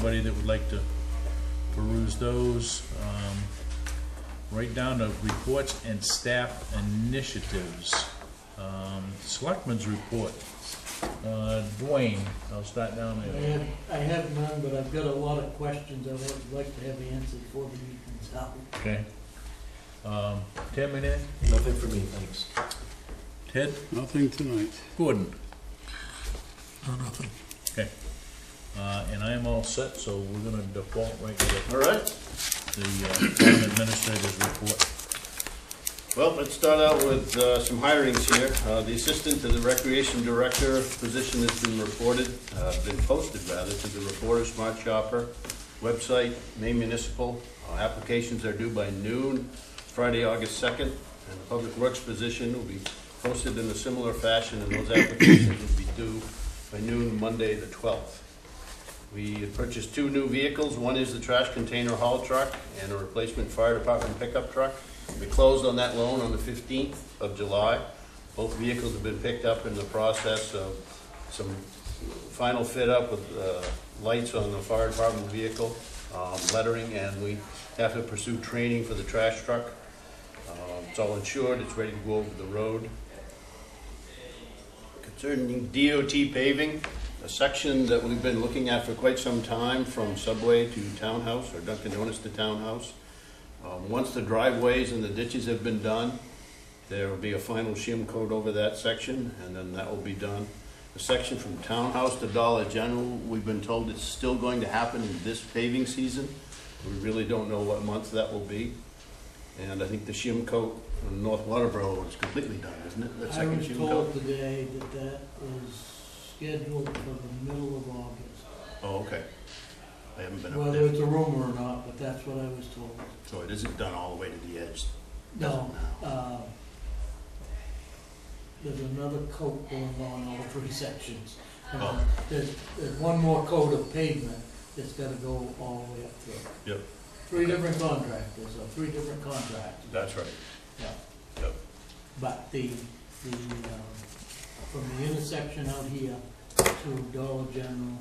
anybody that would like to peruse those. Right down to reports and staff initiatives. Selectmen's report. Dwayne, I'll start down there. I have none, but I've got a lot of questions I would like to have answered before the meeting's out. Okay. Tim, anything? Nothing for me, thanks. Ted? Nothing tonight. Gordon? No, nothing. Okay. And I am all set, so we're gonna default right to All right. the town administrator's report. Well, let's start out with some hirings here. The assistant to the recreation director position has been posted to the reporter, Smart Shopper, website, Maine Municipal. Applications are due by noon, Friday, August 2nd, and the public works position will be posted in a similar fashion, and those applications will be due by noon, Monday, the 12th. We had purchased 2 new vehicles. One is the trash container haul truck and a replacement fire department pickup truck. We closed on that loan on the 15th of July. Both vehicles have been picked up in the process of some final fit up with lights on the fire department vehicle, lettering, and we have to pursue training for the trash truck. It's all insured, it's ready to go over the road. Concerning DOT paving, a section that we've been looking at for quite some time from Subway to Townhouse, or Dunkin' Donuts to Townhouse. Once the driveways and the ditches have been done, there will be a final shim coat over that section, and then that will be done. The section from Townhouse to Dollar General, we've been told it's still going to happen in this paving season. We really don't know what month that will be. And I think the shim coat on North Waterboro is completely done, isn't it? That I second was shim told coat? today that that is scheduled for the middle of August. Oh, okay. I haven't been up Whether there. it's a rumor or not, but that's what I was told. So it isn't done all the way to the edge? No, there's another coat going on all 3 sections. Oh. There's one more coat of pavement that's gotta go all the way up through. Yep. 3 different contractors, or 3 different contracts. That's right. Yeah. Yep. But from the intersection out here to Dollar General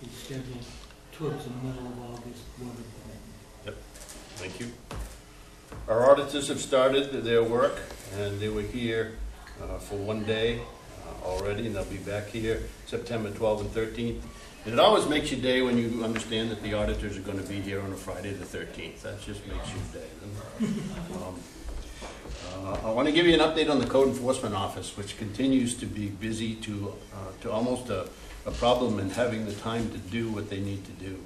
is scheduled towards the middle of August, weather permitting. Thank you. Our auditors have started their work, and they were here for 1 day already, and they'll be back here September 12th and 13th. And it always makes your day when you understand that the auditors are going to be here on a Friday the 13th. That just makes your day. I want to give you an update on the Code Enforcement Office, which continues to be busy to almost a problem in having the time to do what they need to do.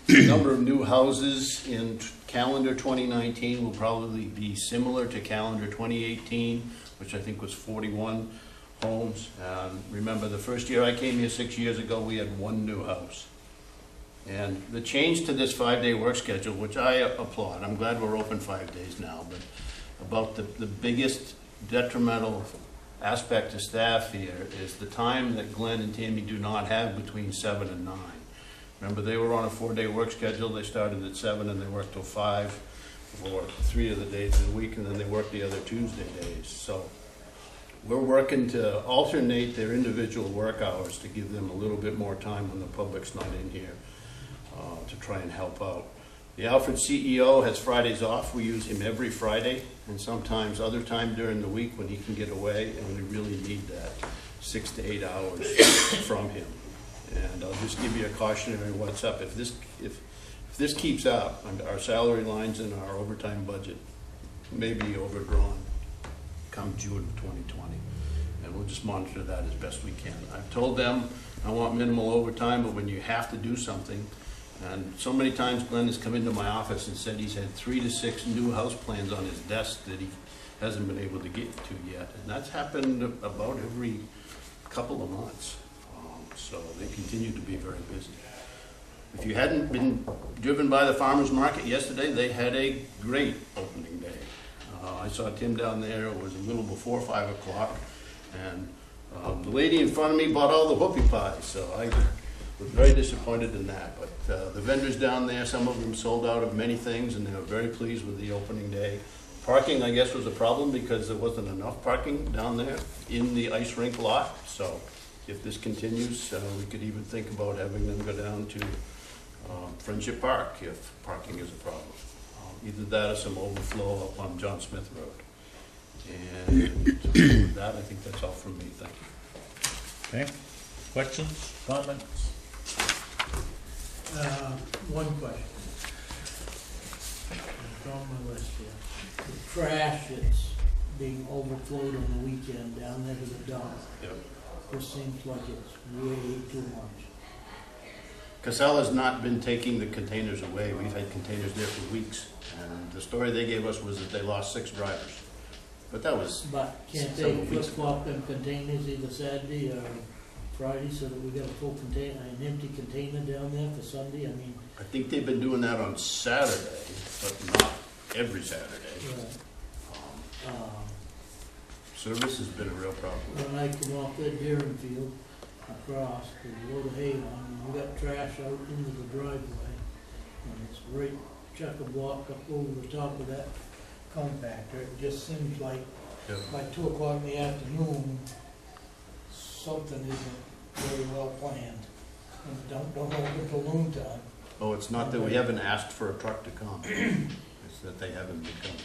The number of new houses in calendar 2019 will probably be similar to calendar 2018, which I think was 41 homes. Remember, the first year I came here 6 years ago, we had 1 new house. And the change to this 5-day work schedule, which I applaud, I'm glad we're open 5 days now, but about the biggest detrimental aspect to staff here is the time that Glenn and Tammy do not have between 7 and 9. Remember, they were on a 4-day work schedule. They started at 7 and they worked till 5 for 3 of the days of the week, and then they worked the other Tuesday days. So we're working to alternate their individual work hours to give them a little bit more time when the public's not in here to try and help out. The Alfred CEO has Fridays off. We use him every Friday, and sometimes other time during the week when he can get away, and we really need that 6 to 8 hours from him. And I'll just give you a cautionary what's up. If this keeps up, our salary lines and our overtime budget may be overdrawn come June of 2020. And we'll just monitor that as best we can. I've told them I want minimal overtime, but when you have to do something, and so many times Glenn has come into my office and said he's had 3 to 6 new house plans on his desk that he hasn't been able to get to yet. And that's happened about every couple of months. So they continue to be very busy. If you hadn't been driven by the farmer's market yesterday, they had a great opening day. I saw Tim down there. It was a little before 5 o'clock. And the lady in front of me bought all the whoopie pies. So I was very disappointed in that. But the vendors down there, some of them sold out of many things, and they were very pleased with the opening day. Parking, I guess, was a problem because there wasn't enough parking down there in the ice rink lot. So if this continues, we could even think about having them go down to Friendship Park if parking is a problem. Either that or some overflow up on John Smith Road. And with that, I think that's all from me. Thank you. Okay, questions, comments? One question. It's on my list here. The trash that's being overflowed on the weekend down there to the dump. Yep. This seems like it's way too much. Casella's not been taking the containers away. We've had containers there for weeks. And the story they gave us was that they lost 6 drivers. But that was, But can't they several weeks flip-flop them containers either Saturday or Friday so that we got a full container, an empty container down there for Sunday? I mean, I think they've been doing that on Saturday, but not every Saturday. Service has been a real problem. when I come off that Deering field across, there's a load of hay on, and we got trash out into the driveway. And it's right chock-a-block up over the top of that compactor. It just seems like Yep. by 2 o'clock in the afternoon, something isn't very well planned. And don't open until noon time. Oh, it's not that we haven't asked for a truck to come. It's that they haven't been coming.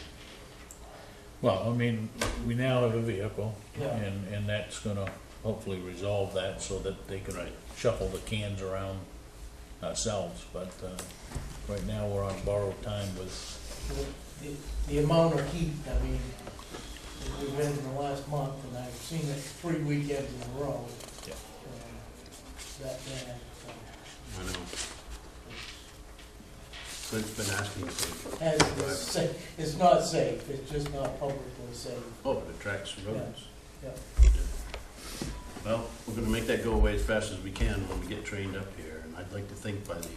Well, I mean, we now have a vehicle, Yeah. and that's gonna hopefully resolve that so that they can Right. shuffle the cans around ourselves, but, right now we're on borrowed time with, The amount of heat, I mean, that we've had in the last month, and I've seen it 3 weekends in a row. Yeah. That bad, so. I know. Clint's been asking for, It's safe, it's not safe, it's just not publicly safe. oh, it tracks roads. Yeah. Well, we're gonna make that go away as fast as we can when we get trained up here, and I'd like to think by the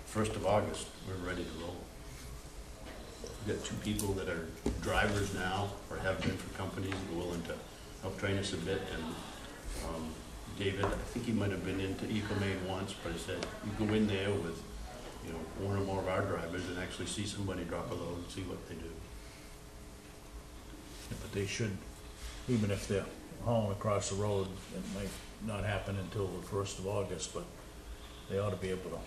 1st of August, we're ready to roll. We've got 2 people that are drivers now, or have been for companies, and are willing to help train us a bit, and David, I think he might have been into EcoMaine once, but he said, you go in there with, you know, 1 or more of our drivers and actually see somebody drop a load and see what they do. but they should, even if they're hauling across the road, it might not happen until the 1st of August, but they ought to be able to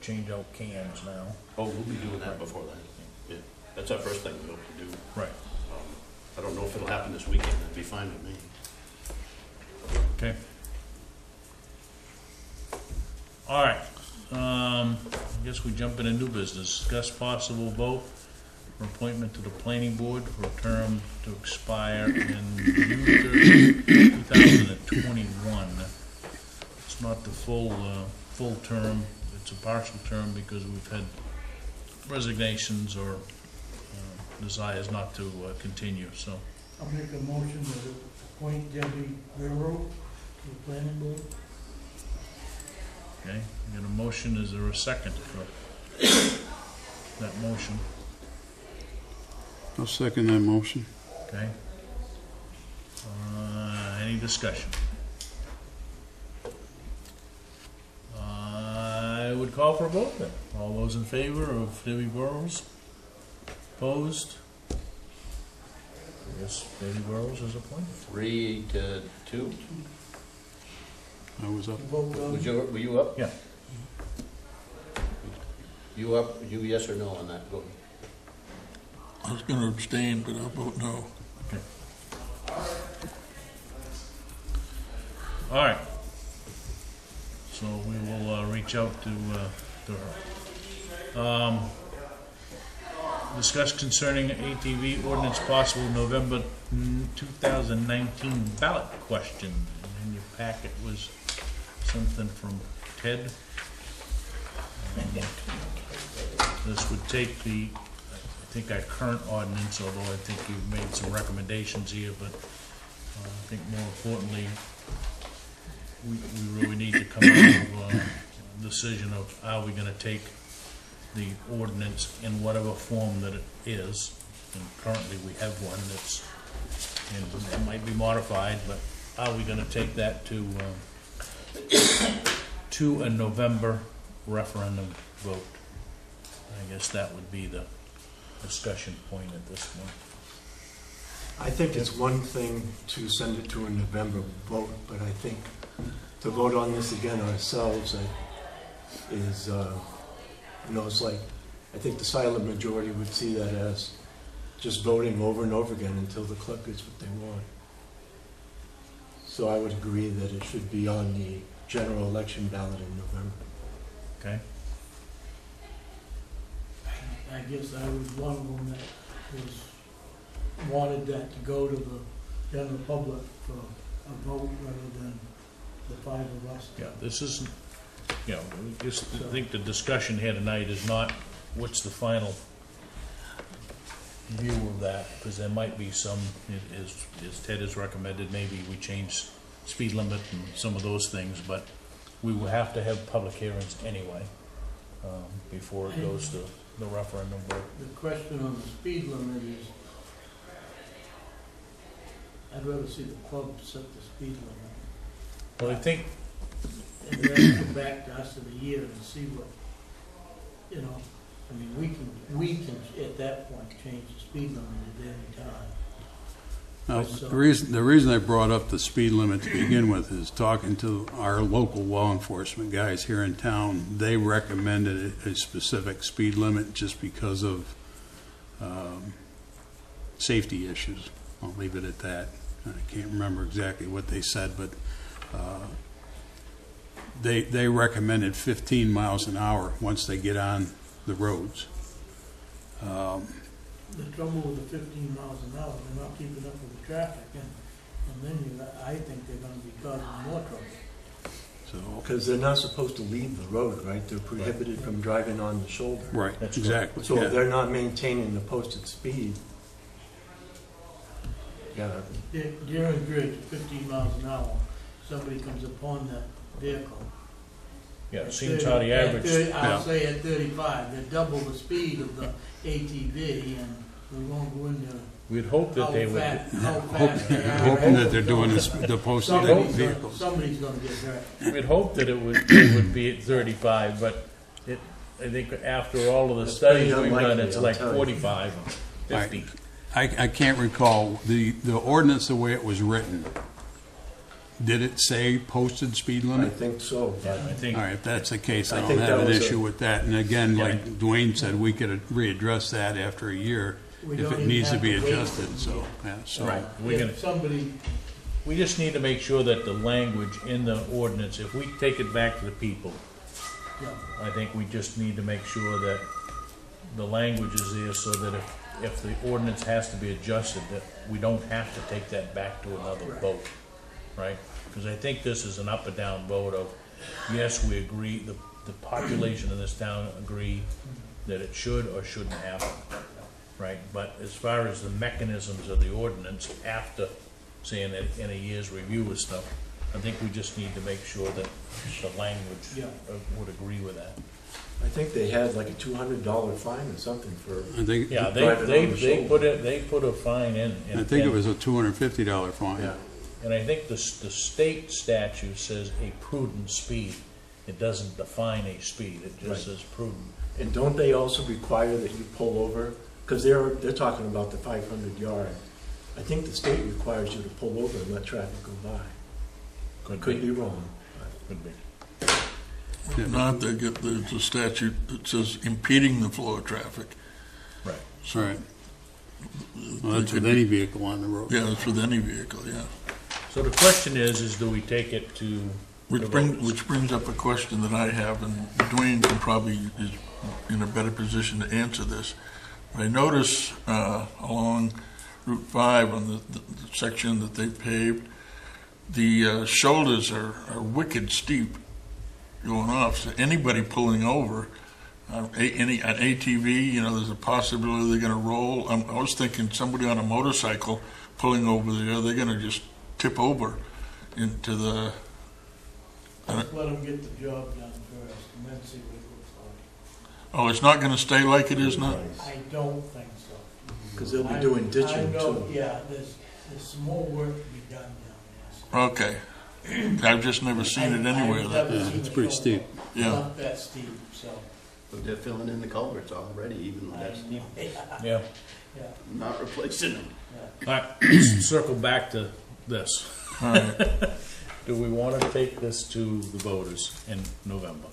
change out cans now. Oh, we'll be doing that before then. Yeah, that's our first thing we hope to do. Right. I don't know if it'll happen this weekend, that'd be fine with me. Okay. All right, I guess we jump into new business. Discuss possible vote for appointment to the planning board for a term to expire in June 30, 2021. It's not the full term, it's a partial term because we've had resignations or desires not to continue, so. I'll make a motion to appoint Debbie Guerrero to the planning board. Okay, we got a motion, is there a second for that motion? I'll second that motion. Okay. Any discussion? I would call for a vote then. All those in favor of Debbie Burrows? Opposed? I guess Debbie Burrows is appointed. 3 to 2? I was up. Vote on Were you up? Yeah. You up, you yes or no on that vote? I was gonna abstain, but I'll vote no. All right. So we will reach out to her. Discuss concerning ATV ordinance possible November 2019 ballot question. And in your packet was something from Ted. This would take the, I think our current ordinance, although I think you've made some recommendations here, but I think more importantly, we really need to come out of a decision of how we're gonna take the ordinance in whatever form that it is. And currently we have one that's, and it might be modified, but how are we gonna take that to a November referendum vote? I guess that would be the discussion point at this point. I think it's one thing to send it to a November vote, but I think to vote on this again ourselves is, it's like, I think the silent majority would see that as just voting over and over again until the clerk gets what they want. So I would agree that it should be on the general election ballot in November. Okay? I guess I was one of them that wanted that to go to the general public for a vote rather than the five of us. Yeah, this isn't, we just think the discussion here tonight is not what's the final view of that, because there might be some, as Ted has recommended, maybe we change speed limit and some of those things, but we will have to have public hearings anyway, before it goes to the referendum vote. The question on the speed limit is, I'd rather see the club set the speed limit. Well, I think, And then come back to us in a year and see what, we can at that point change the speed limit at any time. Now, the reason I brought up the speed limit to begin with is talking to our local law enforcement guys here in town. They recommended a specific speed limit just because of safety issues. I'll leave it at that. I can't remember exactly what they said, but they recommended 15 miles an hour once they get on the roads. The trouble with the 15 miles an hour, they're not keeping up with the traffic, and then I think they're gonna be causing more trouble. Because they're not supposed to leave the road, right? They're prohibited from driving on the shoulder. Right, That's exactly. So yeah. if they're not maintaining the posted speed, yeah, During bridge, 15 miles an hour, somebody comes upon that vehicle. yeah, it At seems 30 how the at average, 30 I'll Yeah. say at 35, they're double the speed of the ATV, and we won't go into we'd hope that how they would, fast they are. Hoping that they're doing the posted vehicles. Somebody's gonna get hurt. we'd hope that it would be at 35, but I think after all of the That's studies pretty we've done, unlikely, it's I'll like tell you. 45, 50. I can't recall, the ordinance, the way it was written, did it say posted speed I limit? think so. Yeah, I think, All right, if that's the case, I I don't think have that an was a- issue with that. And again, Yeah. like Dwayne said, we could readdress that after a year We if don't it even needs to have be wait adjusted, for a so, year. yeah, so. right, we're gonna, If somebody, we just need to make sure that the language in the ordinance, if we take it back to the people, yeah, I think we just need to make sure that the language is there so that if the ordinance has to be adjusted, that we don't have to take that back to another Right. vote, right? Because I think this is an up and down vote of, yes, we agree, the population in this town agree that it should or shouldn't happen, right? But as far as the mechanisms of the ordinance, after saying that in a year's review of stuff, I think we just need to make sure that the language Yeah. would agree with that. I think they had like a $200 fine or something for, I think, Yeah, Drive it they on the shoulder. they put a fine in. I think it was a $250 fine. yeah. And I think the state statute says a prudent speed. It doesn't define a speed, it Right. just says prudent. And don't they also require that you pull over? Because they're talking about the 500 yard. I think the state requires you to pull over and let traffic go by. Could be wrong. Could be. If not, there's a statute that says impeding the flow of traffic. Right. All right. Well, that's with any vehicle on the road. Yeah, it's with any vehicle, yeah. So the question is do we take it to the voters? Which brings up a question that I have, and Dwayne can probably is in a better position to answer this. I notice along Route 5 on the section that they paved, the shoulders are wicked steep going off. So anybody pulling over, an ATV, there's a possibility they're going to roll. I was thinking somebody on a motorcycle pulling over there, they're going to just tip over into the. just let them get the job done first, and then see what it looks like. Oh, it's not going to stay like it is now? I don't think so. Because they'll be doing ditching I know, too. yeah, there's some more work to be done down there. Okay. I've just never seen it anywhere. I've never Yeah, seen it's a pretty shoulder steep. Yeah. Not that steep, so. But they're filling in the culverts already, even though that's Yeah, Yeah, yeah. not replacing them. Yeah. All right, let's circle back to this. All right. Do we want to take this to the voters in November?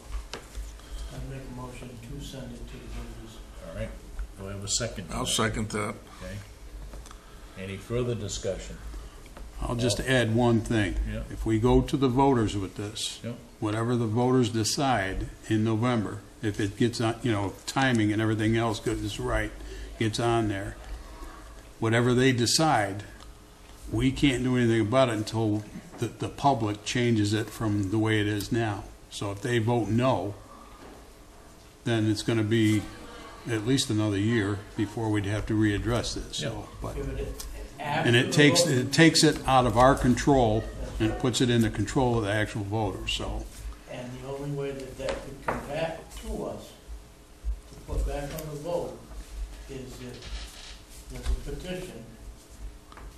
I'd make a motion to send it to the voters. All right, do I have a second? I'll second that. Okay. Any further discussion? I'll just add one thing. Yeah. If we go to the voters with this, Yeah. whatever the voters decide in November, if it gets on, timing and everything else goes right, gets on there, whatever they decide, we can't do anything about it until the public changes it from the way it is now. So if they vote no, then it's going to be at least another year before we'd have to readdress this. So, but, Give it after and the vote. it takes it out of our control and it puts it in the control of the actual voters. So, And the only way that that could come back to us, to put back on the vote, is if there's a petition,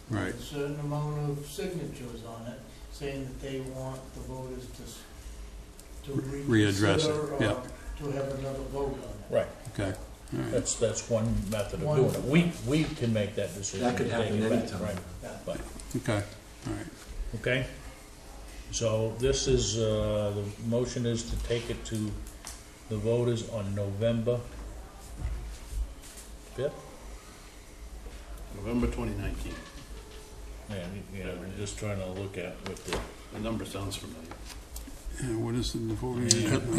right. with a certain amount of signatures on it, saying that they want the voters to Readdress it, reconsider yeah. or to have another vote on it. Right, Okay. All right. that's one method of One. doing it. We can make that decision. That could to take happen it back, anytime. right. Yeah. But, Okay. All right. okay? So this is, the motion is to take it to the voters on November 5th? November 2019. Yeah, we're just trying to look at what The number sounds familiar. Yeah, what is the voting?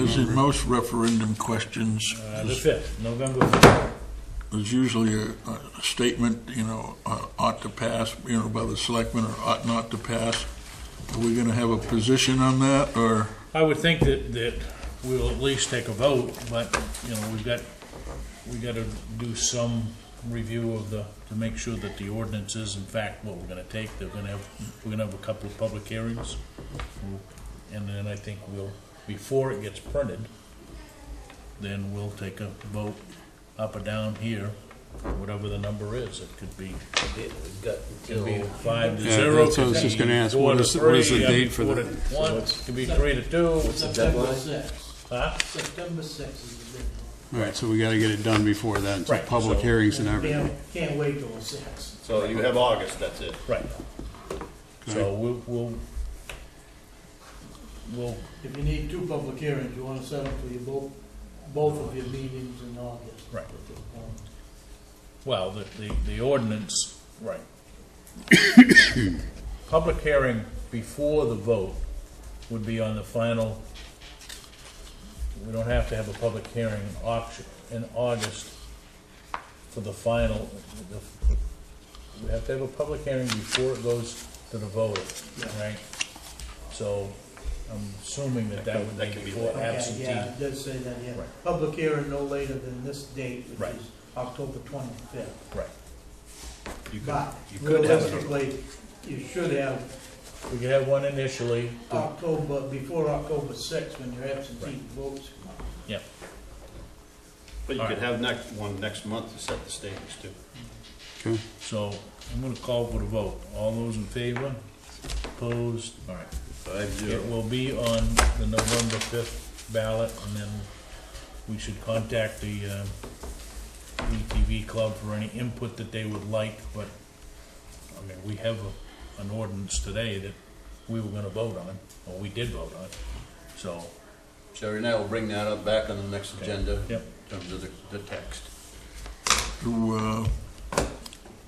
As in most referendum questions, the 5th, November 5th. there's usually a statement, ought to pass, by the selectmen or ought not to pass. Are we gonna have a position on that, or? I would think that we'll at least take a vote, but, we got to do some review of to make sure that the ordinance is in fact what we're gonna take. We're gonna have a couple of public hearings. And then I think before it gets printed, then we'll take a vote up or down here, whatever the number is. It could be, could be 5 to Yeah, 0. that's what I was could just be gonna ask. 4 What to is the 3, date for 4 to that? 1, it could be 3 to 2. September deadline? 6th. Huh? September 6th is the deadline. All right, so we got to get it done before then. So Right, public so- hearings and everything. Can't wait till the 6th. So you have August, that's it. Right. So we'll, If you need 2 public hearings, you want to set them for your both of your meetings in August. Right. well, the ordinance, right. Public hearing before the vote would be on the final. We don't have to have a public hearing in August for the final. We have to have a public hearing before it goes to the voter, right? So I'm assuming that would That be could be before Okay, absentee. yeah, it does say that, yeah. Right. Public hearing no later than this date, which Right. is October 25th. Right. You could, But you could have it. realistically, you should have We could have one initially. before October 6th, when your absentee Right. votes come up. Yep. But you All could right. have one next month to set the stage too. Okay. So I'm gonna call for the vote. All those in favor? Opposed? All right. 5-0. It will be on the November 5th ballot, and then we should contact the ETV club for any input that they would like, but, I mean, we have an ordinance today that we were gonna vote on, or we did vote on, so, Sherry and I will bring that up back on the next Okay. agenda Yep. in terms of the text.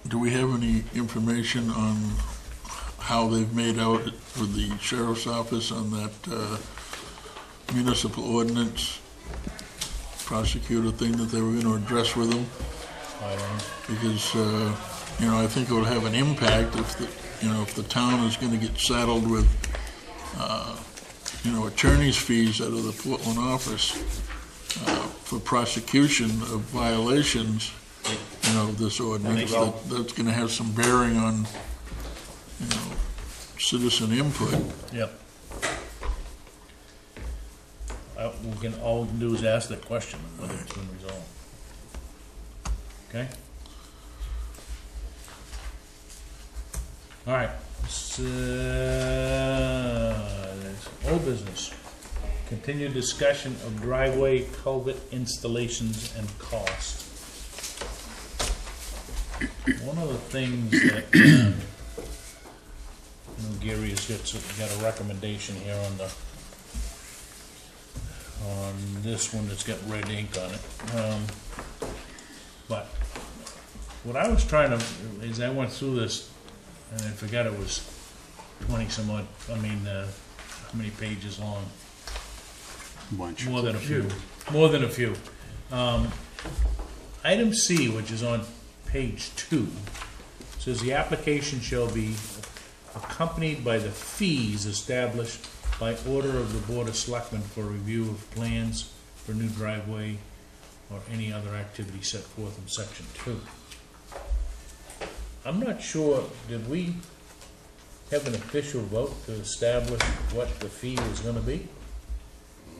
Do we have any information on how they've made out with the sheriff's office on that municipal ordinance prosecutor thing that they were going to address with them? I don't know. Because, I think it would have an impact if the town is going to get saddled with, attorney's fees out of the Portland office for prosecution of violations, of this ordinance, that's going to have some bearing on, citizen input. Yep. All we can do is ask that question, whether it's been resolved. Okay? All right, so, that's old business. Continued discussion of driveway culvert installations and cost. one of the things that, Gary has got a recommendation here on this one that's got red ink on it. But what I was trying to, as I went through this, and I forgot it was 20 some odd, how many pages long? Bunch. More than a few. More than a few. Item C, which is on page 2, says the application shall be accompanied by the fees established by order of the Board of Selectmen for review of plans for new driveway or any other activity set forth in section 2. I'm not sure, did we have an official vote to establish what the fee was gonna be?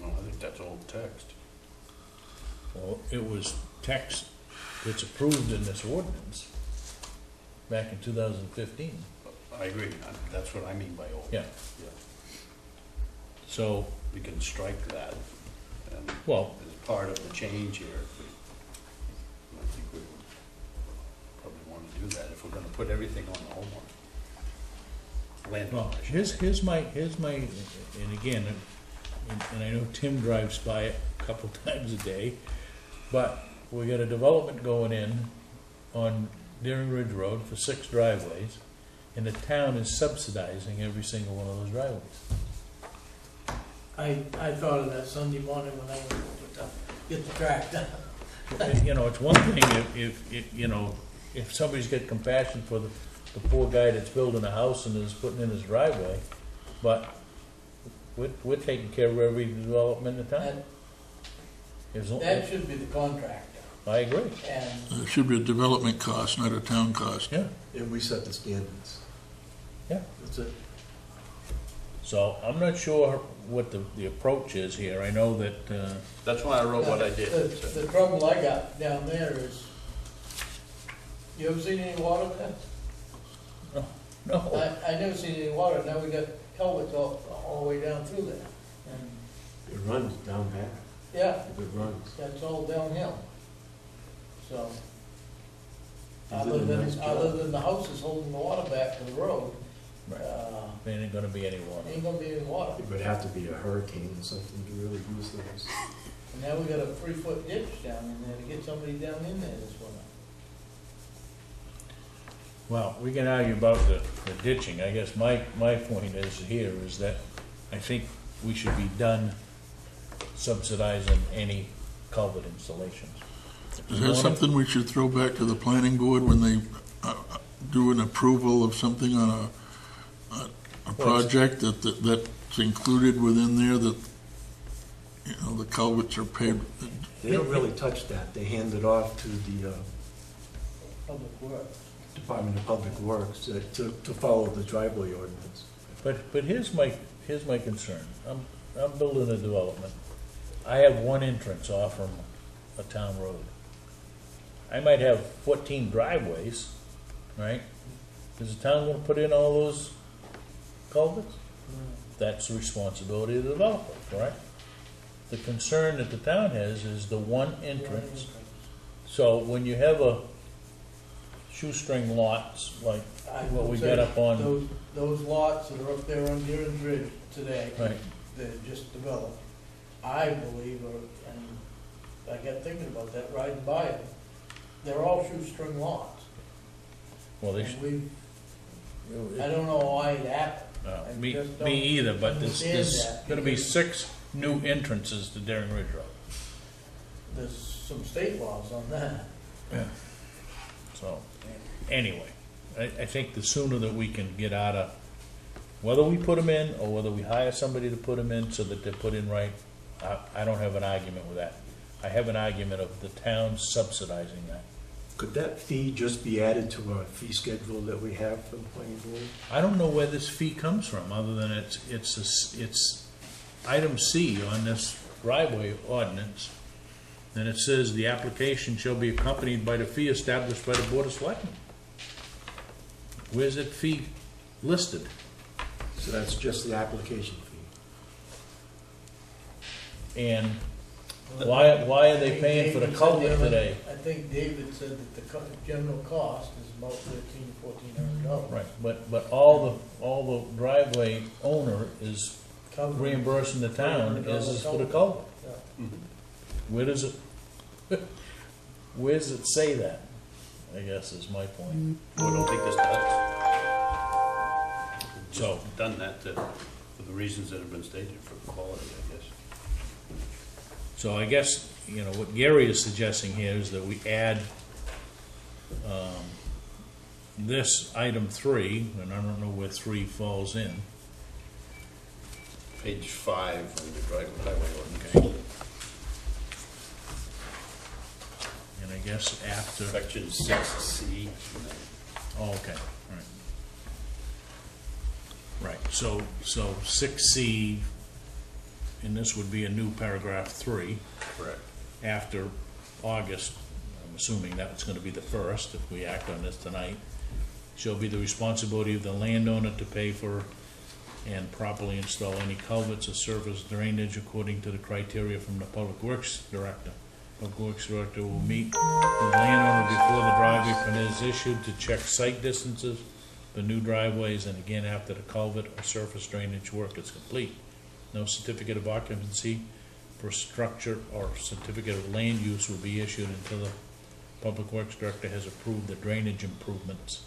No, I think that's old text. Well, it was text that's approved in this ordinance back in 2015. I agree, that's what I mean by old. Yeah. So, We can strike that, and well, as part of the change here, I think we would probably want to do that if we're gonna put everything on the homeowner. Landowner, well, I should say. here's my, and again, and I know Tim drives by it a couple times a day, but we got a development going in on Deering Ridge Road for 6 driveways, and the town is subsidizing every single one of those driveways. I thought of that Sunday morning when I went to get the track done. It's one thing if somebody's got compassion for the poor guy that's building a house and is putting in his driveway, but we're taking care of every development in the town. That should be the contractor. I agree. And It should be a development cost, not a town cost. Yeah, And we set the standards. yeah. That's it. So I'm not sure what the approach is here. I know that, That's why I wrote what I did. the trouble I got down there is, you ever seen any water there? no, I never seen any water, now we got culverts all the way down through there. And, It runs down back, yeah, if it runs. that's all downhill. So, You did a nice other job. than the houses holding the water back to the road, right. There ain't gonna be any water. ain't gonna be any water. It would have to be a hurricane or something to really use those. And now we got a 3-foot ditch down in there to get somebody down in there this winter. Well, we can argue about the ditching. I guess my point is that I think we should be done subsidizing any culvert installations. Is that something we should throw back to the planning board when they do an approval of something on a project that's included within there, that, the culverts are paid? They don't really touch that, they hand it off to the Public Works. Department of Public Works to follow the driveway ordinance. But here's my concern. I'm building a development. I have one entrance off from a town road. I might have 14 driveways, right? Is the town gonna put in all those culverts? That's the responsibility of the developer, correct? The concern that the town has is the one entrance. So when you have a shoestring lots, like I what we would say got up on, Those lots that are up there on Deering Ridge today, right, that just developed, I believe, and I got thinking about that, riding by them, they're all shoestring lots. well, they And should. I don't know why it happened. I Me just don't either, but there's understand that, gonna be because 6 new entrances to Daring Ridge Road. There's some state laws on that. So, anyway, I think the sooner that we can get out of, whether we put them in or whether we hire somebody to put them in so that they're put in right, I don't have an argument with that. I have an argument of the town subsidizing that. Could that fee just be added to our fee schedule that we have for the planning board? I don't know where this fee comes from, other than it's item C on this driveway ordinance. And it says the application shall be accompanied by the fee established by the Board of Selectmen. Where's that fee listed? So that's just the application fee. And Why are they paying for the culvert today? I think David said that the general cost is about $1,300-1,400. Right, but all the driveway owner is reimbursing the town is for the culvert. Yeah. Where does it say that? I guess is my point. I don't think this does. So, It's done that for the reasons that have been stated, for quality, I guess. so I guess, you know, what Gary is suggesting here is that we add this item 3, and I don't know where 3 falls in. Page 5 on the driveway ordinance. And I guess after, Section 6C. oh, okay, all right. Right, so 6C, and this would be a new paragraph 3, Correct. after August, I'm assuming that's gonna be the 1st, if we act on this tonight, shall be the responsibility of the landowner to pay for and properly install any culverts or surface drainage according to the criteria from the Public Works Director. Public Works Director will meet the landowner before the driveway permit is issued to check site distances for new driveways, and again after the culvert or surface drainage work is complete. No certificate of occupancy for structure or certificate of land use will be issued until the Public Works Director has approved the drainage improvements.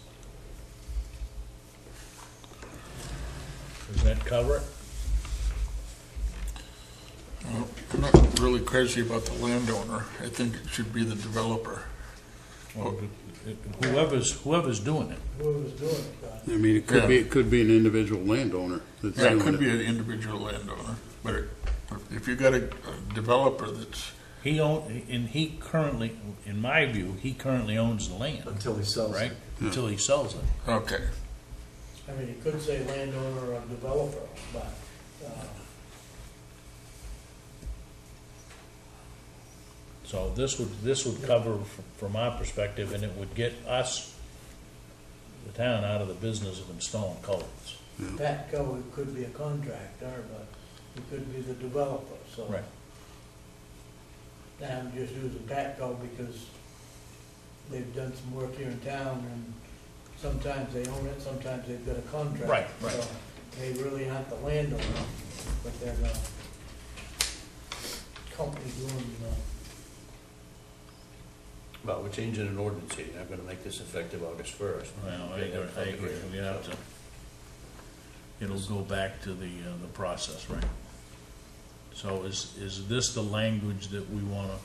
Does that cover it? I'm not really crazy about the landowner. I think it should be the developer. Or whoever's doing it. Whoever's doing it, God. I mean, it could be an individual landowner that's Yeah, it doing could it. be an individual landowner, but if you got a developer that's, He currently, in my view, he currently owns the land, Until he sells it. right? Until he sells it. okay, I mean, it could say landowner or developer, but, So this would cover from our perspective, and it would get us, the town, out of the business of installing culverts. Patco, it could be a contractor, but it could be the developer, so. Right. I'm just using Patco because they've done some work here in town, and sometimes they own it, sometimes they've got a contract. Right, right. So they really aren't the landowner, but they're the company doing Well, we're changing an ordinance here. I'm gonna make this effective August 1st. Well, I agree, we have to, it'll go back to the process, right? So is this the language that we wanna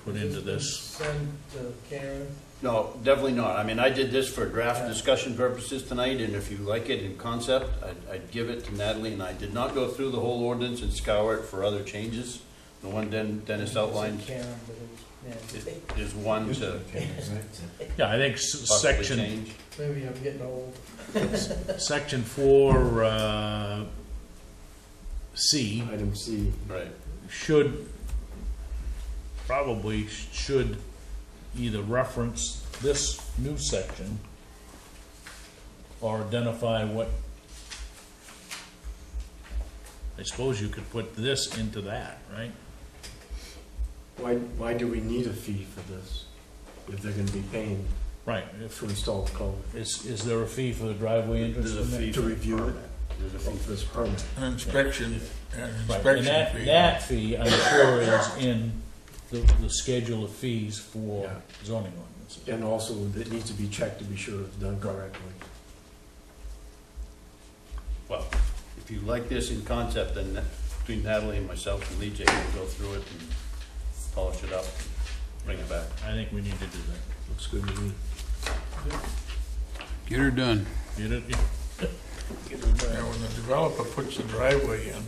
put into this? Send to Karen. No, definitely not. I mean, I did this for draft discussion purposes tonight, and if you like it in concept, I'd give it to Natalie, and I did not go through the whole ordinance and scour it for other changes. The one Dennis outlined Karen, but it's, is one to Yeah, I think possibly section, change. maybe I'm getting old. section 4, C, Item C. Right. probably should either reference this new section or identify what, I suppose you could put this into that, right? Why do we need a fee for this if they're gonna be paying Right, if, to install the culvert? is there a fee for the driveway entrance? There's a fee To for the review it? permit. There's a fee For this permit? an inspection, Right, and that fee, I'm sure, is in the schedule of fees for Yeah. zoning ordinances. And also, it needs to be checked to be sure it's done correctly. Well, if you like this in concept, then between Natalie and myself and Lee J, we'll go through it and polish it up, bring it back. I think we need to do that. Looks good to me. Get her done. Get it? Now, when the developer puts the driveway in,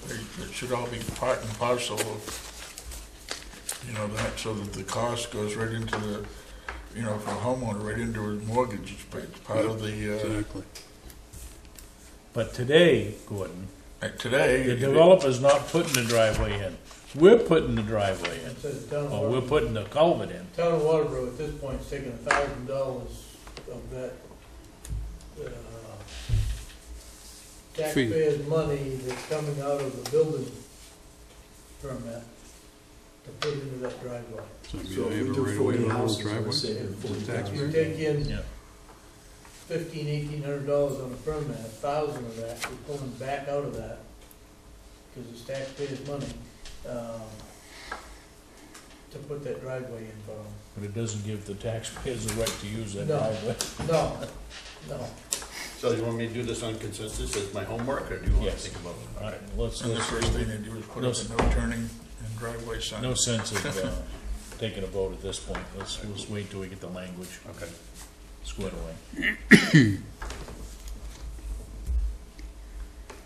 it should all be part and parcel of, you know, that, so that the cost goes right into the, you know, for a homeowner, right into his mortgage. It's part of the, Exactly. But today, Gordon, today. the developer's not putting the driveway in. We're putting the driveway in. It says town of Or we're Waterboro. putting the culvert in. Town of Waterboro at this point is taking $1,000 of that, taxpayers' money that's coming out of the building permit to put into that driveway. So So you if have we a do right 40 of way houses, driveway? we're saving If 40,000. you take in Yeah. $1,800 on a permit, 1,000 of that, we're pulling back out of that, because it's taxpayers' money, to put that driveway in for them. But it doesn't give the taxpayers the right to use that No. driveway. No, no. So you want me to do this on consensus as my homework, or do you want to Yes. think about it? All right, let's, And the first thing they do is put up a no turning and driveway sign. no sense of taking a vote at this point. Let's wait till we get the language Okay. squared away.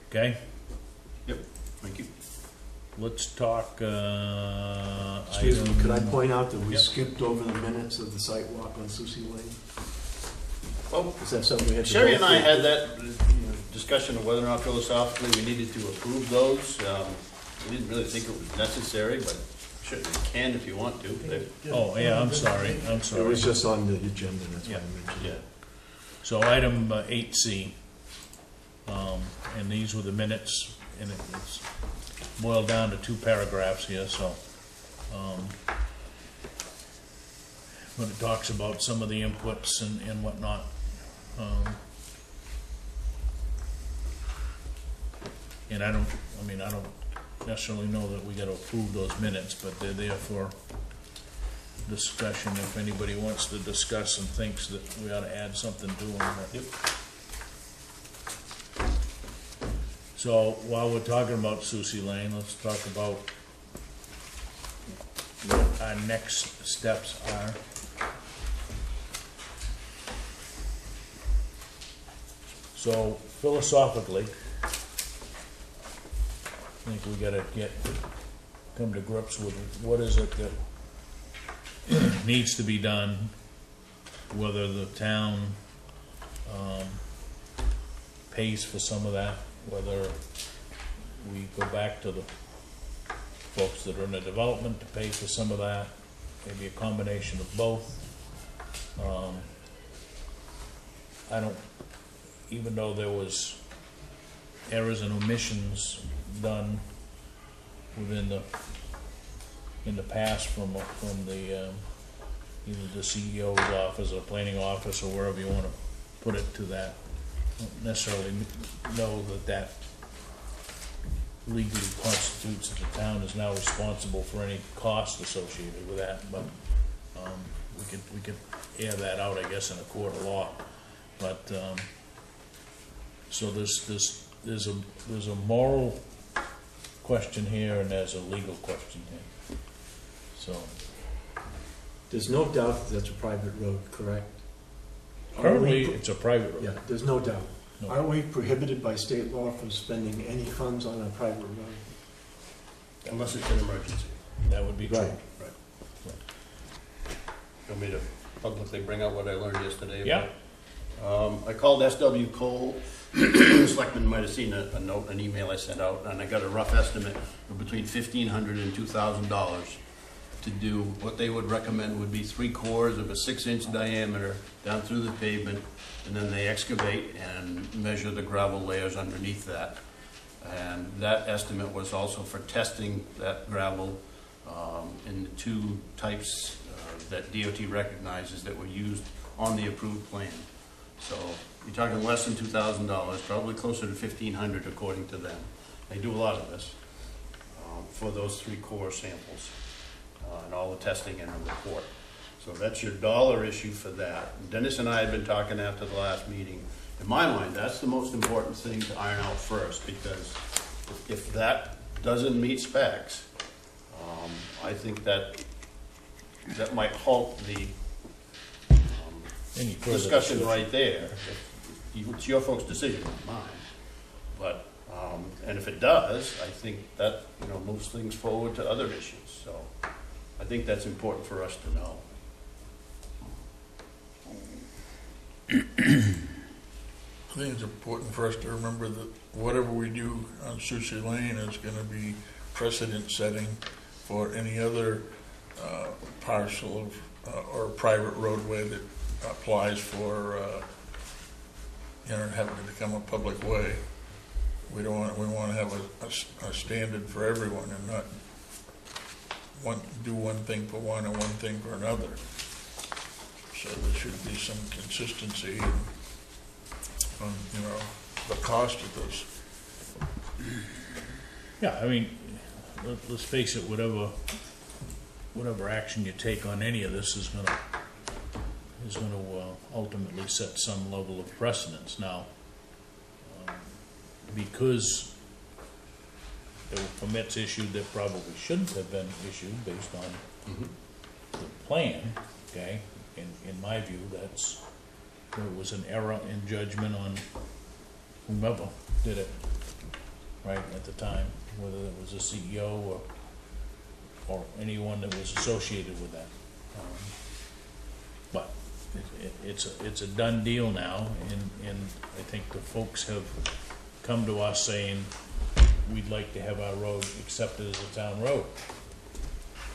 Okay, Thank you. let's talk, Excuse me, could I item- point out that we Yep. skipped over the minutes of the site walk on Soucy Lane? Well, Is that something we had to? Sherry go and I through? had that discussion of whether or not philosophically we needed to approve those. We didn't really think it was necessary, but certainly can if you want to. Oh, yeah, I'm sorry, I'm It sorry. was just on the agenda, that's why Yeah. I mentioned Yeah. it. So item 8C, and these were the minutes, and it's boiled down to 2 paragraphs here, so. When it talks about some of the inputs and whatnot. And I don't necessarily know that we gotta approve those minutes, but they're there for discussion if anybody wants to discuss and thinks that we ought to add something to them. Yep. So while we're talking about Soucy Lane, let's talk about what our next steps are. So philosophically, I think we gotta come to grips with what is it that needs to be done, whether the town pays for some of that, whether we go back to the folks that are in the development to pay for some of that, maybe a combination of both. I don't, even though there was errors and omissions done within in the past from the, either the CEO's office or planning office or wherever you wanna put it to that. Don't necessarily know that legally constitutes that the town is now responsible for any cost associated with that, but, we could air that out, I guess, in a court of law. But, so there's a moral question here and there's a legal question here. So, There's no doubt that that's a private road, correct? currently, it's a private road. Yeah, there's no doubt. No. Aren't we prohibited by state law from spending any funds on a private road? Unless it's an emergency. That would be true. Right. Want me to publicly bring out what I learned yesterday? Yeah. I called S.W. Cole. The selectmen might have seen a note, an email I sent out, and I got a rough estimate of between $1,500 and $2,000 to do what they would recommend would be 3/4 of a 6-inch diameter down through the pavement, and then they excavate and measure the gravel layers underneath that. And that estimate was also for testing that gravel in the 2 types that DOT recognizes that were used on the approved plan. So you're talking less than $2,000, probably closer to $1,500 according to them. They do a lot of this for those 3 core samples and all the testing and the report. So that's your dollar issue for that. Dennis and I had been talking after the last meeting. In my mind, that's the most important thing to iron out first, because if that doesn't meet specs, I think that might halt the Any further discussion right there. It's your folks' decision, not mine. But, and if it does, I think that, moves things forward to other issues. So I think that's important for us to know. I think it's important for us to remember that whatever we do on Soucy Lane is gonna be precedent setting for any other parcel of, or private roadway that applies for, having to become a public way. We want to have a standard for everyone and not do one thing for one and one thing for another. So there should be some consistency on, the cost of this. Yeah, I mean, let's face it, whatever action you take on any of this is gonna ultimately set some level of precedence. Now, because there were permits issued that probably shouldn't have been issued based on the plan, okay? In my view, there was an error in judgment on whomever did it, right, at the time, whether it was a CEO or anyone that was associated with that. But it's a done deal now, and I think the folks have come to us saying, we'd like to have our road accepted as a town road,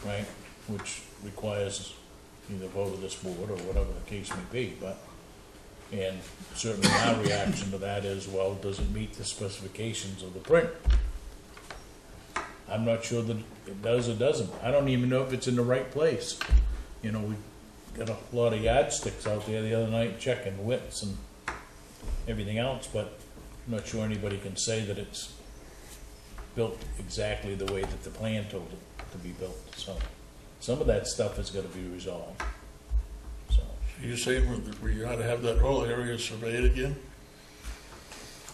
right? Which requires either vote of this board or whatever the case may be, and certainly our reaction to that is, well, does it meet the specifications of the print? I'm not sure that it does or doesn't. I don't even know if it's in the right place. We got a lot of yardsticks out there the other night checking widths and everything else, but I'm not sure anybody can say that it's built exactly the way that the plan told it to be built. So some of that stuff is going to be resolved. So You're saying we ought to have that whole area surveyed again?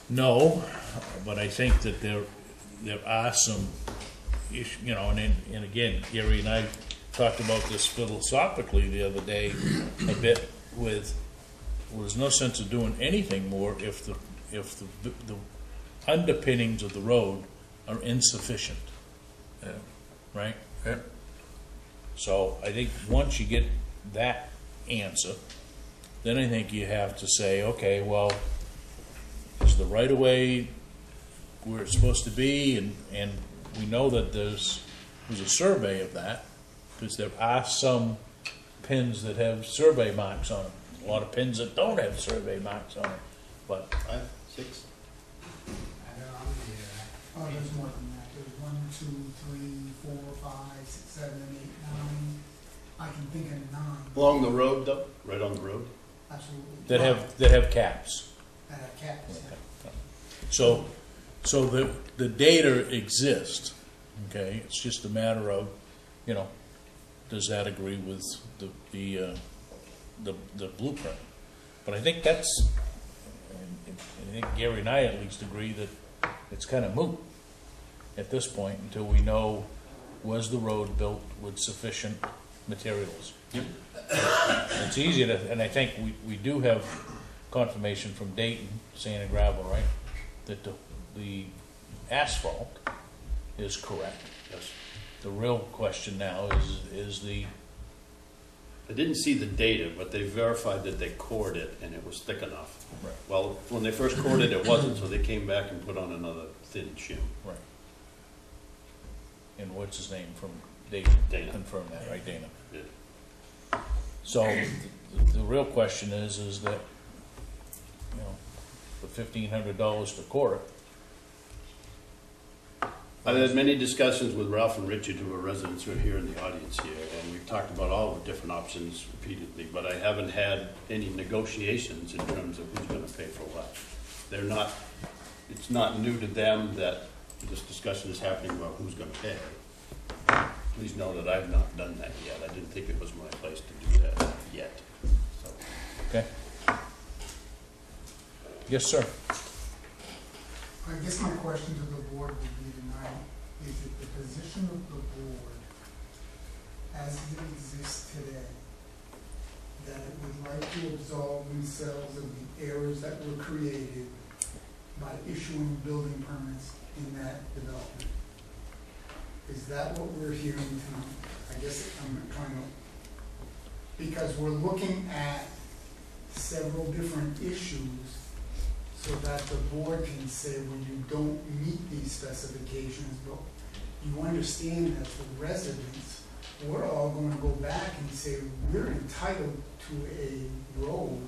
no, but I think that there are some issues, and again, Gary and I talked about this philosophically the other day a bit with, well, there's no sense of doing anything more if the underpinnings of the road are insufficient. Yeah. Right? Yeah. So I think once you get that answer, then I think you have to say, okay, well, is the right of way where it's supposed to be? And we know that there's a survey of that, because there are some pins that have survey marks on them. A lot of pins that don't have survey marks on them. But 5, 6? Oh, there's more than that. There's 1, 2, 3, 4, 5, 6, 7, 8, 9. I can think of 9. Along the road, though? Right on the road? Absolutely. that have caps. That have caps. Yeah. So the data exists, okay? It's just a matter of, does that agree with the blueprint? But I think I think Gary and I at least agree that it's kind of moot at this point until we know, was the road built with sufficient materials? Yep. It's easy to, and I think we do have confirmation from Dayton, sand and gravel, right? That the asphalt is correct. Yes. The real question now is the, I didn't see the data, but they verified that they cored it and it was thick enough. right, Well, when they first cored it, it wasn't, so they came back and put on another thin shim. right. And what's his name from Dayton? Dana. Confirm that, right, Dana? Yeah. So the real question is that, the $1,500 to core it. I've had many discussions with Ralph and Richard, who are residents who are here in the audience here, and we've talked about all the different options repeatedly, but I haven't had any negotiations in terms of who's going to pay for what. It's not new to them that this discussion is happening about who's going to pay. Please know that I've not done that yet. I didn't think it was my place to do that yet. So. Okay? Yes, sir. I guess my question to the board would be tonight, is it the position of the board, as it exists today, that it would like to absolve themselves of the errors that were created by issuing building permits in that development? Is that what we're hearing tonight? I guess I'm trying to, because we're looking at several different issues so that the board can say, when you don't meet these specifications, but you understand that the residents, we're all going to go back and say, we're entitled to a road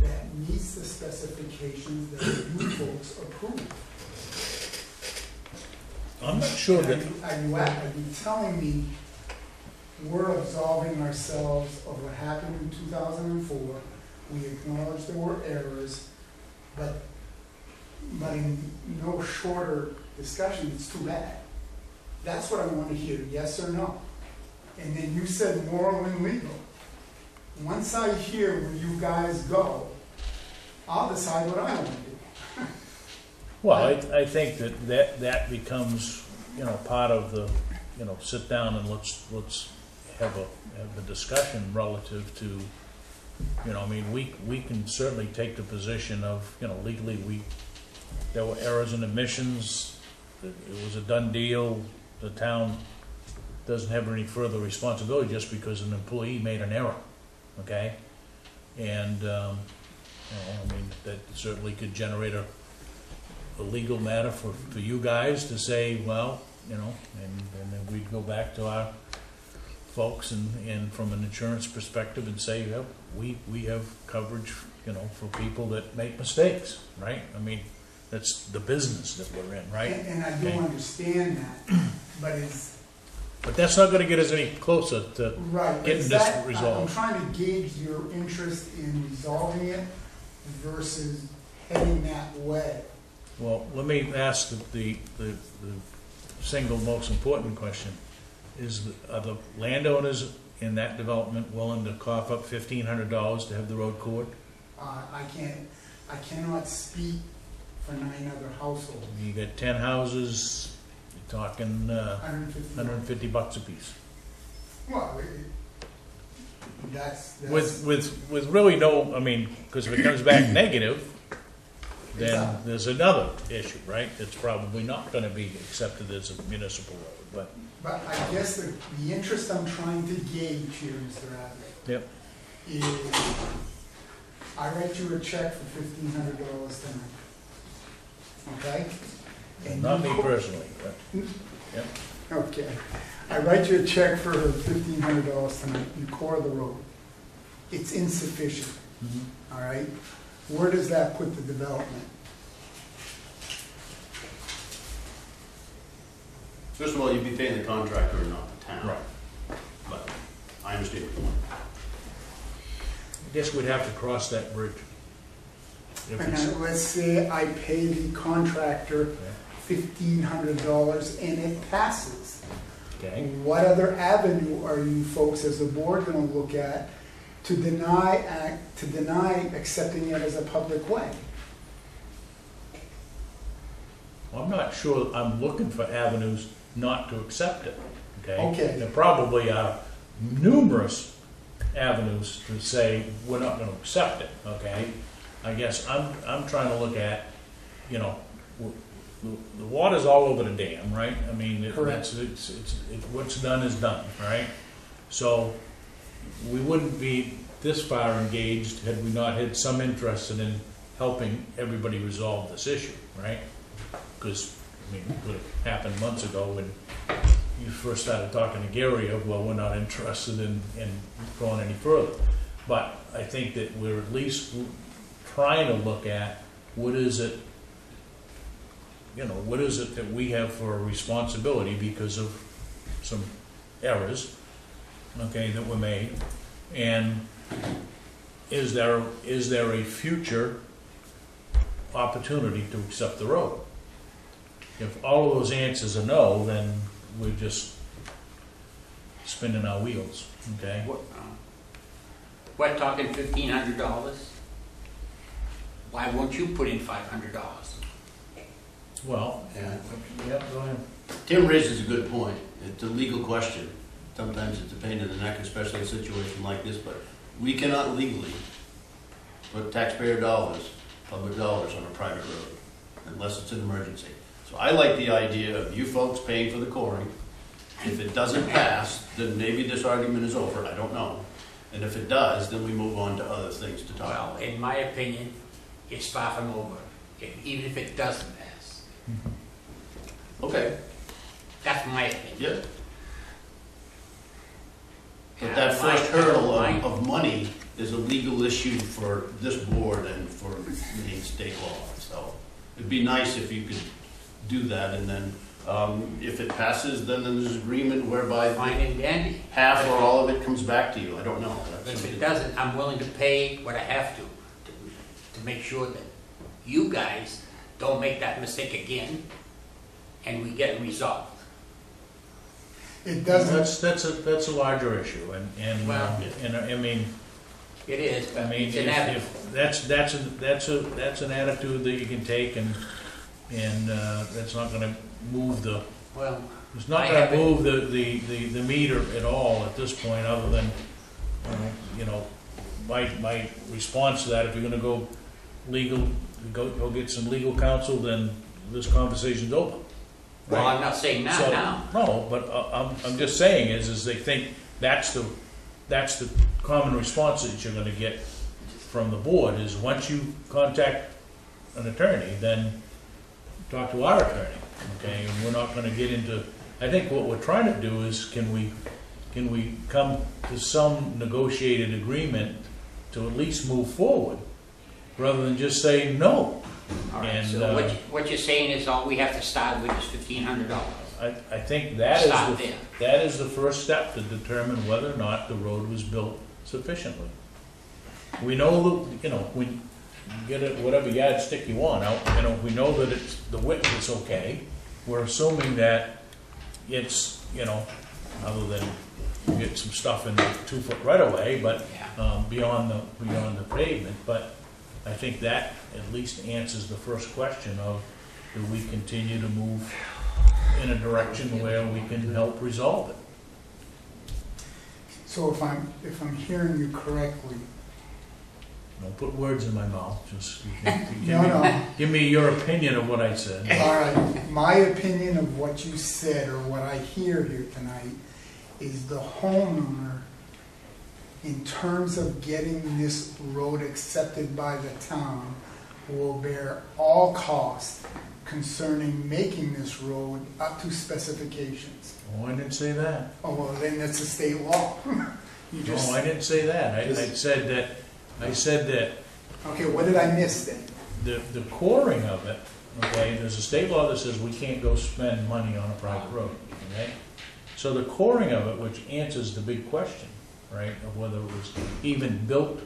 that meets the specifications that you folks approve. I'm not sure that, Are you telling me we're absolving ourselves of what happened in 2004. We acknowledge there were errors, but in no shorter discussion, it's too bad. That's what I want to hear, yes or no. And then you said moral and legal. Once I hear where you guys go, I'll decide what I want to do. Well, I think that becomes, part of the, sit down and let's have a discussion relative to, we can certainly take the position of, legally, there were errors and omissions, it was a done deal, the town doesn't have any further responsibility just because an employee made an error, okay? And, that certainly could generate a legal matter for you guys to say, well, and then we'd go back to our folks and from an insurance perspective and say, yep, we have coverage, for people that make mistakes, right? That's the business that we're in, right? And I do understand that, but that's not gonna get us any closer to right, getting this resolved. I'm trying to gauge your interest in resolving it versus heading that way. Well, let me ask the single most important question. Are the landowners in that development willing to cough up $1,500 to have the road cored? I cannot speak for 9 other households. You got 10 houses, you're talking $150. $150 a piece. Well, that's With really no, because if it comes back negative, then there's another issue, right? It's probably not gonna be accepted as a municipal road, But I guess the interest I'm trying to gauge here, Mr. Abbott, Yep. is I write you a check for $1,500 tonight. Okay? And Not you me personally, but, yep. Okay. I write you a check for $1,500 tonight. You core the road. It's insufficient. All right? Where does that put the development? First of all, you'd be paying the contractor and not the town. Right. But I understand what you want. I guess we'd have to cross that bridge. If And it's- then let's say I pay the contractor $1,500 and it passes. Okay, What other avenue are you folks as a board going to look at to deny accepting it as a public way? well, I'm not sure I'm looking for avenues not to accept it, okay? Okay. There probably are numerous avenues to say, we're not gonna accept it, okay? I guess I'm trying to look at, the water's all over the dam, right? Correct. It's what's done is done, right? So, we wouldn't be this far engaged had we not had some interest in helping everybody resolve this issue, right? Because, it would have happened months ago when you first started talking to Gary of, well, we're not interested in going any further. But I think that we're at least trying to look at what is it that we have for a responsibility because of some errors, okay, that were made, and is there a future opportunity to accept the road? If all of those answers are no, then we're just spinning our wheels, okay? We're talking $1,500. Why won't you put in $500? Well, yeah, go ahead. Tim raises a good point. It's a legal question. Sometimes it's a pain in the neck, especially in a situation like this, but we cannot legally put taxpayer dollars, public dollars on a private road unless it's an emergency. So I like the idea of you folks paying for the coring. If it doesn't pass, then maybe this argument is over, I don't know. And if it does, then we move on to other things to talk Well, about. in my opinion, it's far from over, even if it doesn't pass. Okay, That's my opinion. yeah. But And that I first don't hurdle mind- of money is a legal issue for this board and for the state law. So it'd be nice if you could do that, and then If it passes, then there's agreement whereby Fine and dandy. half or all of it comes back to you. I don't know. But if it doesn't, I'm willing to pay what I have to make sure that you guys don't make that mistake again, and we get it resolved. It doesn't, That's a larger issue, Well- and I mean, It is, I but mean, it's an avenue. if that's an attitude that you can take, and that's not gonna move Well, it's not I gonna haven't- move the meter at all at this point, other than, you know, my response to that, if you're gonna go legal, go get some legal counsel, then this conversation's over. well, right? I'm not saying that So- now. No, but I'm just saying is they think that's the common response that you're gonna get from the board, is once you contact an attorney, then talk to our attorney, okay? And we're not gonna get into, I think what we're trying to do is, can we come to some negotiated agreement to at least move forward, rather than just say no. All right, And, so what you're saying is all we have to start with is $1,500. I think that Stop there. that is the first step to determine whether or not the road was built sufficiently. We know that, you know, we get it, whatever yardstick you want out, you know, we know that it's, the width is okay. We're assuming that it's, you know, other than you get some stuff in the 2-foot right of way, but, Yeah. beyond the pavement, but I think that at least answers the first question of, do we continue to move in a direction where we can help resolve it? so if I'm hearing you correctly, Don't put words in my mouth, just, you can no, give me your opinion of what I said. all right, my opinion of what you said, or what I hear here tonight, is the homeowner, in terms of getting this road accepted by the town, will bear all costs concerning making this road up to specifications. Oh, I didn't say that. Oh, well, then that's a state law. You just, No, I didn't say that. I said that okay, what did I miss then? the coring of it, okay, there's a state law that says we can't go spend money on a private road, okay? So the coring of it, which answers the big question, right, of whether it was even built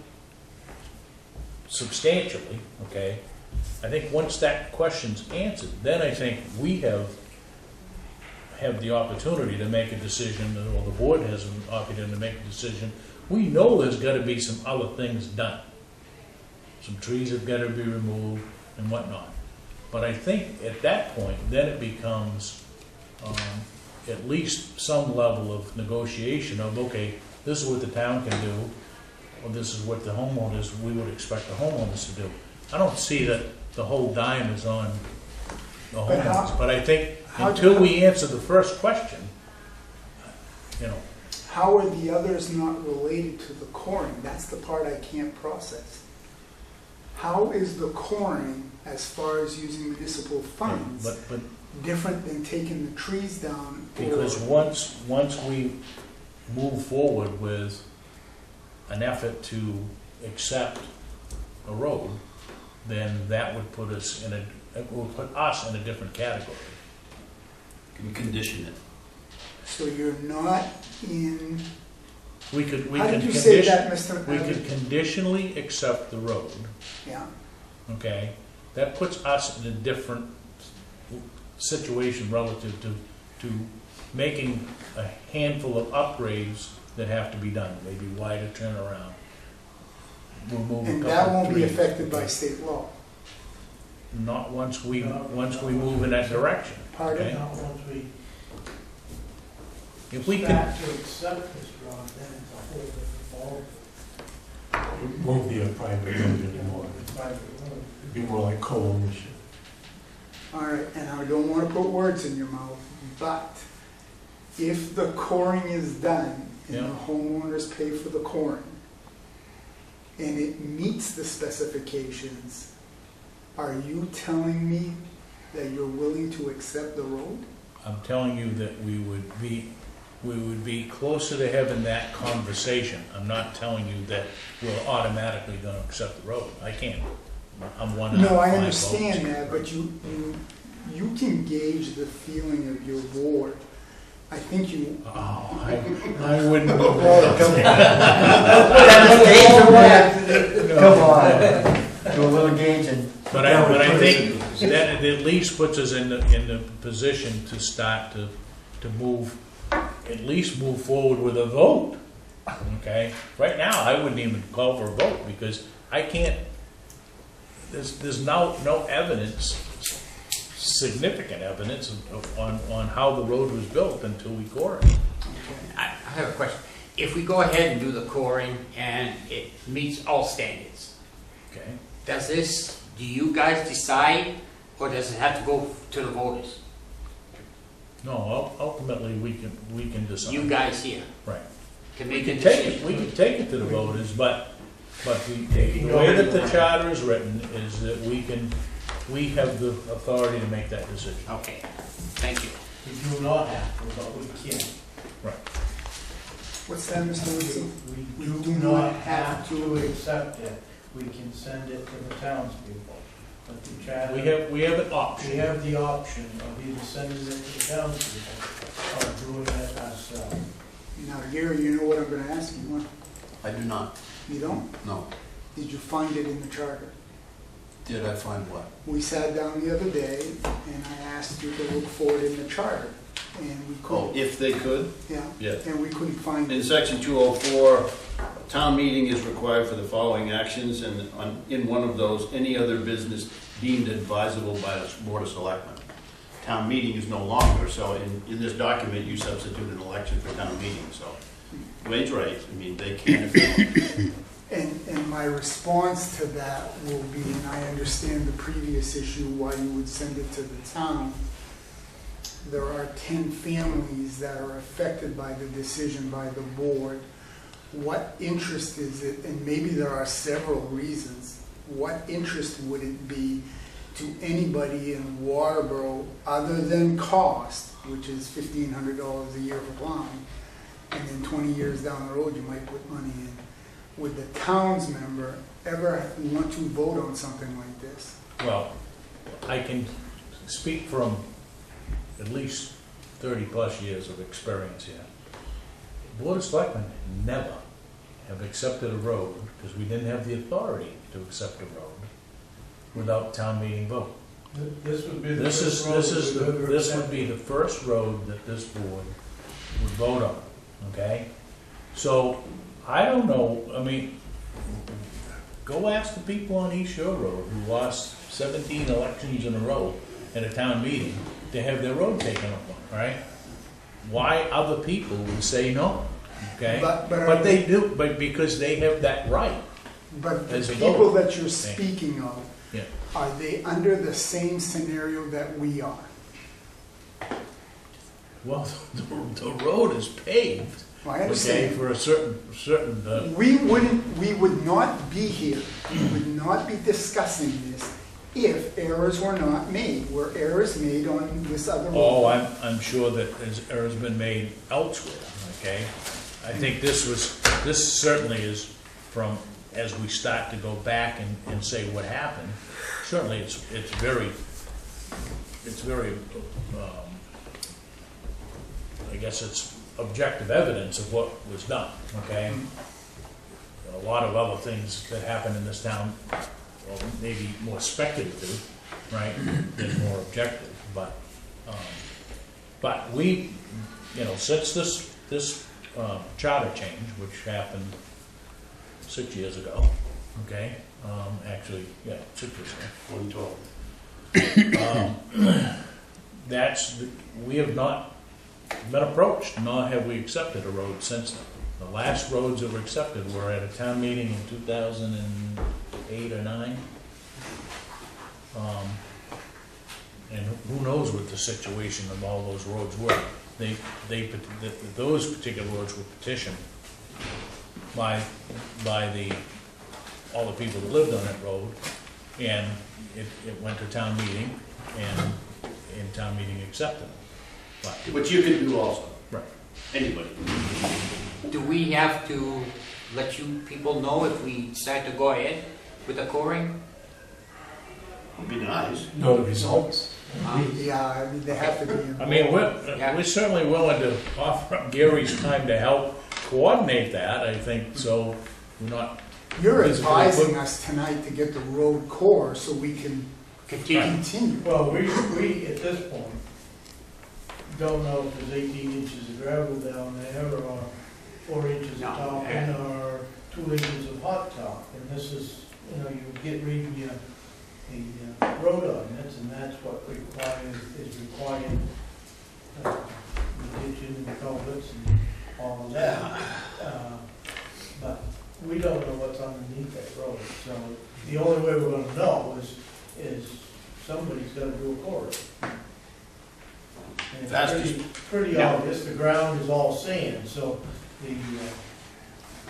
substantially, okay? I think once that question's answered, then I think we have the opportunity to make a decision, or the board has an opportunity to make a decision. We know there's gotta be some other things done. Some trees have gotta be removed and whatnot. But I think at that point, then it becomes, at least some level of negotiation of, okay, this is what the town can do, or this is what the homeowners, we would expect the homeowners to do. I don't see that the whole dime is on the But how- homeowners, but I think how- until we answer the first question, you know, How are the others not related to the coring? That's the part I can't process. How is the coring, as far as using municipal funds, but different than taking the trees down? because once we move forward with an effort to accept a road, then that would put us in it will put us in a different category. Can condition it. So you're not in, We how could did you say condition, that, Mr. we Evans? could conditionally accept the road, Yeah, okay? That puts us in a different situation relative to making a handful of upgrades that have to be done, maybe wider turnaround. Remove a and couple that of won't be trees. affected by state law. Not once we move in that direction. Pardon? Okay. Now, once we If we can, start to accept this road, then it's a whole different ball. It won't be a private road anymore. Private road. It'd be more like co-ownership. All right, and I don't want to put words in your mouth, but if the coring is done and Yeah. the homeowners pay for the coring, and it meets the specifications, are you telling me that you're willing to accept the road? I'm telling you that we would be closer to having that conversation. I'm not telling you that we're automatically gonna accept the road. I can't. I'm one out of No, I five understand votes. that, but you you can gauge the feeling of your board, I think you, Oh, I wouldn't. Come on, do a little gauging. But I think that it at least puts us in the position to start to move, at least move forward with a vote, okay? Right now, I wouldn't even call for a vote, because I can't, there's no evidence, significant evidence on how the road was built until we core it. I have a question. If we go ahead and do the coring and it meets all standards, Okay? do you guys decide, or does it have to go to the voters? No, ultimately, we can decide. You guys here Right. can We make a can take decision. it, we can take it to the voters, but the way that the charter is written is that we have the authority to make that decision. Okay, thank you. We do not have to, but we can. Right. what's that, Mr. Woodson? We do not have to accept it. We can send it to the townspeople. But the charter, We have an we option. have the option of either sending it to the townspeople or doing it ourselves. Now, Gary, you know what I'm gonna ask you, huh? I do not, You don't? no. Did you find it in the charter? Did I find what? We sat down the other day, and I asked you to look for it in the charter, and we Oh, couldn't. if they could? Yeah, Yes. and we couldn't find In it. section 204, town meeting is required for the following actions, and in one of those, any other business deemed advisable by the Board of Selectmen. Town meeting is no longer, so in this document, you substitute an election for town meeting, so Wayne's right, I mean, they can if they want. And my response to that will be, and I understand the previous issue, why you would send it to the town. There are 10 families that are affected by the decision by the board. What interest is it, and maybe there are several reasons, what interest would it be to anybody in Waterboro other than cost, which is $1,500 a year for plowing, and then 20 years down the road you might put money in? Would the towns member ever want to vote on something like this? Well, I can speak from at least 30-plus years of experience here. Board of Selectmen never have accepted a road, because we didn't have the authority to accept a road, without town meeting vote. This would be the This first road we've ever would be accepted. the first road that this board would vote on, okay? So, I don't know, I mean, go ask the people on East Shore Road who lost 17 elections in a row at a town meeting to have their road taken up on, right? Why other people would say no, okay? But they do, but because they have that right. But the As a people vote. that you're speaking of, Yeah. are they under the same scenario that we are? Well, the road is paved, I okay, understand. for a certain, We would not be here, we would not be discussing this if errors were not made. Were errors made on this other road? I'm sure that there's errors been made elsewhere, okay? I think this certainly is from, as we start to go back and say what happened, certainly it's very, I guess it's objective evidence of what was done, okay? A lot of other things that happened in this town, well, maybe more speculative, right, than more objective, but we, since this charter change, which happened 6 years ago, okay, actually, 6 years ago. 112. We have not been approached, nor have we accepted a road since then. The last roads that were accepted were at a town meeting in 2008 or 9. And who knows what the situation of all those roads were. Those particular roads were petitioned by all the people that lived on that road, and it went to town meeting, and town meeting accepted it. Which you can do also, Right. anybody. Do we have to let you people know if we decide to go ahead with the coring? Would be nice. Know the results. Yeah, I mean, they have to be involved. I mean, we're certainly willing to offer up Gary's time to help coordinate that, I think, so we're not, You're advising us tonight to get the road core so we can continue. Well, we, at this point, don't know if there's 18 inches of gravel down there, or 4 inches of No, topping, or 2 inches of hot top. And this is, you know, you get reading the road ordinance, and that's what is required, the ditching and the culverts and all of that. But we don't know what's underneath that road, so the only way we're gonna know is somebody's gotta do a quarry. And That's it's pretty obvious, the ground is all sand, so the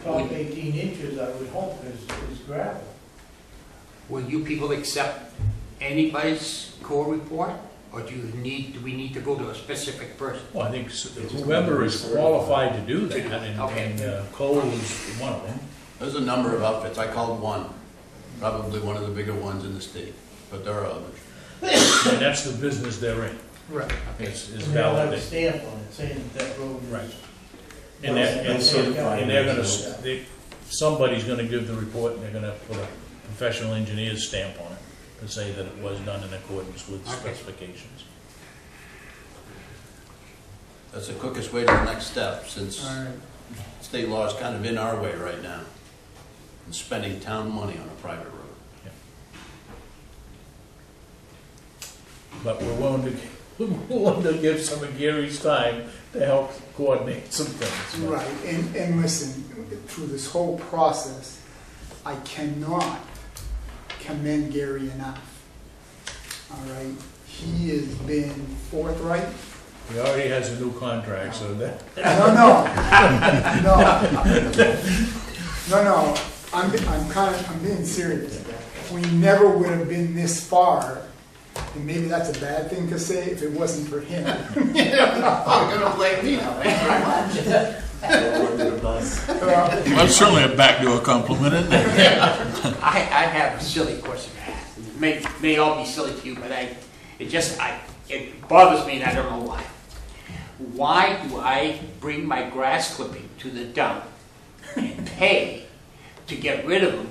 top 18 inches, I would hope, is gravel. Will you people accept anybody's core report? Or do we need to go to a specific person? well, I think whoever is qualified to do that, Okay. and Cole is one of them. There's a number of outfits. I called one, probably one of the bigger ones in the state, but there are others. And that's the business they're in, Right. is And they'll have a validated. stamp on it saying that that road is. Right. And they're gonna, somebody's gonna give the report, and they're gonna put a professional engineer's stamp on it to say that it was done in accordance with specifications. That's the quickest way to the next step, since All right. state law is kind of in our way right now, and spending town money on a private road. But we're willing to give some of Gary's time to help coordinate some things. Right, and listen, through this whole process, I cannot commend Gary enough. All right, he has been forthright. He already has a new contract, so that, No, I'm being serious. We never would have been this far, and maybe that's a bad thing to say if it wasn't for him. You're gonna blame me now, thank you very much. Well, that's certainly a backdoor compliment, isn't it? I have a silly question to ask. It may all be silly to you, but it bothers me and I don't know why. Why do I bring my grass clipping to the dump and pay to get rid of them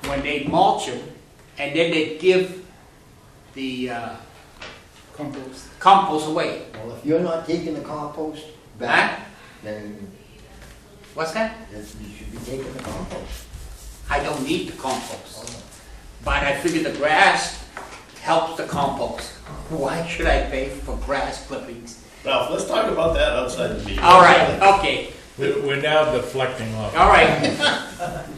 when they mulch them and then they give the compost away? Well, if you're not taking the compost back, then What's that? you should be taking the compost. I don't need the compost. But I figure the grass helps the compost. Why should I pay for grass clippings? Ralph, let's talk about that outside the meeting. All right, okay, we're now deflecting off. all right.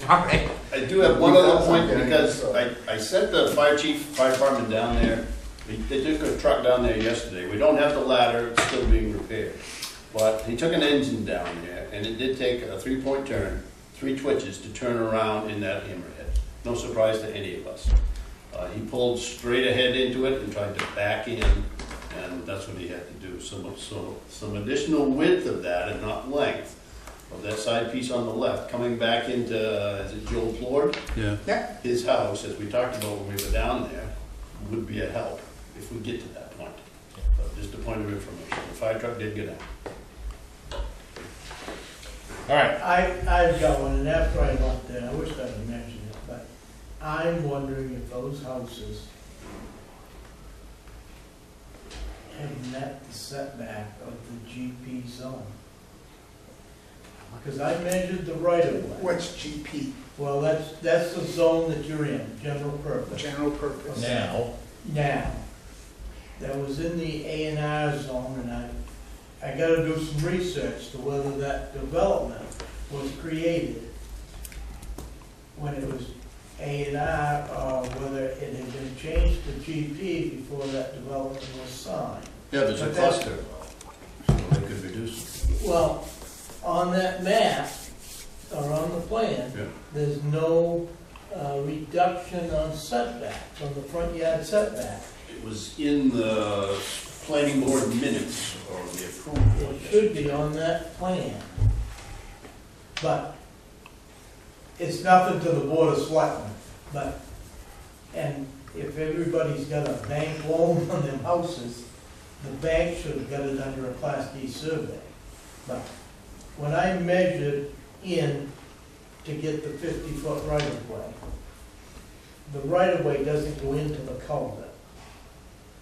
All right. I do have one other point, because I sent the fire department down there. They took a truck down there yesterday. We don't have the ladder, it's still being repaired. But he took an engine down there, and it did take a 3-point turn, 3 twitches to turn around in that hammerhead. No surprise to any of us. He pulled straight ahead into it and tried to back in, and that's what he had to do. So some additional width of that, and not length, of that side piece on the left, coming back into, is it Joel Plord? Yeah. His house, as we talked about when we were down there, would be a help if we get to that point. Just a point of information. The fire truck did get out. All right, I've got one, and after I left there, I wish I had mentioned it, but I'm wondering if those houses have met the setback of the GP zone. Because I measured the right of way. What's GP, Well, that's the zone that you're in, general purpose. general purpose? now, Now, that was in the A&R zone, and I gotta do some research to whether that development was created when it was A&R, or whether it had been changed to GP before that development was signed. Yeah, there's a But that's- cluster, so they could reduce it. Well, on that map, or on the plan, Yeah. there's no reduction on setbacks, on the front yard setback. It was in the planning board minutes, or the approval. It should be on that plan. But it's nothing to the Board of Selectmen, but, and if everybody's got a bank loan on them houses, the bank should have got it under a Class D survey. But when I measured in to get the 50-foot right-of-way, the right-of-way doesn't go into the culvert.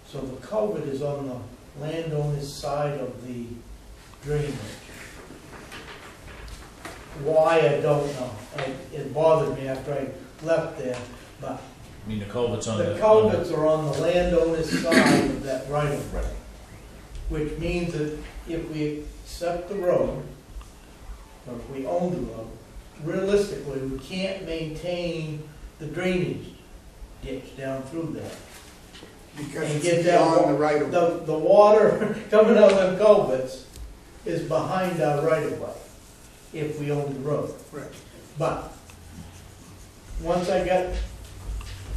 So the culvert is on the landowner's side of the drainage. Why, I don't know. It bothered me after I left there, but I mean, the culvert's on the culverts are on the landowner's side of that right-of-way, which means that if we accept the road, or if we own the road, realistically, we can't maintain the drainage ditch down through there. Because And it's get that beyond wa- the right of way. The water coming out of them culverts is behind our right-of-way, if we own the road. Right. But, once I got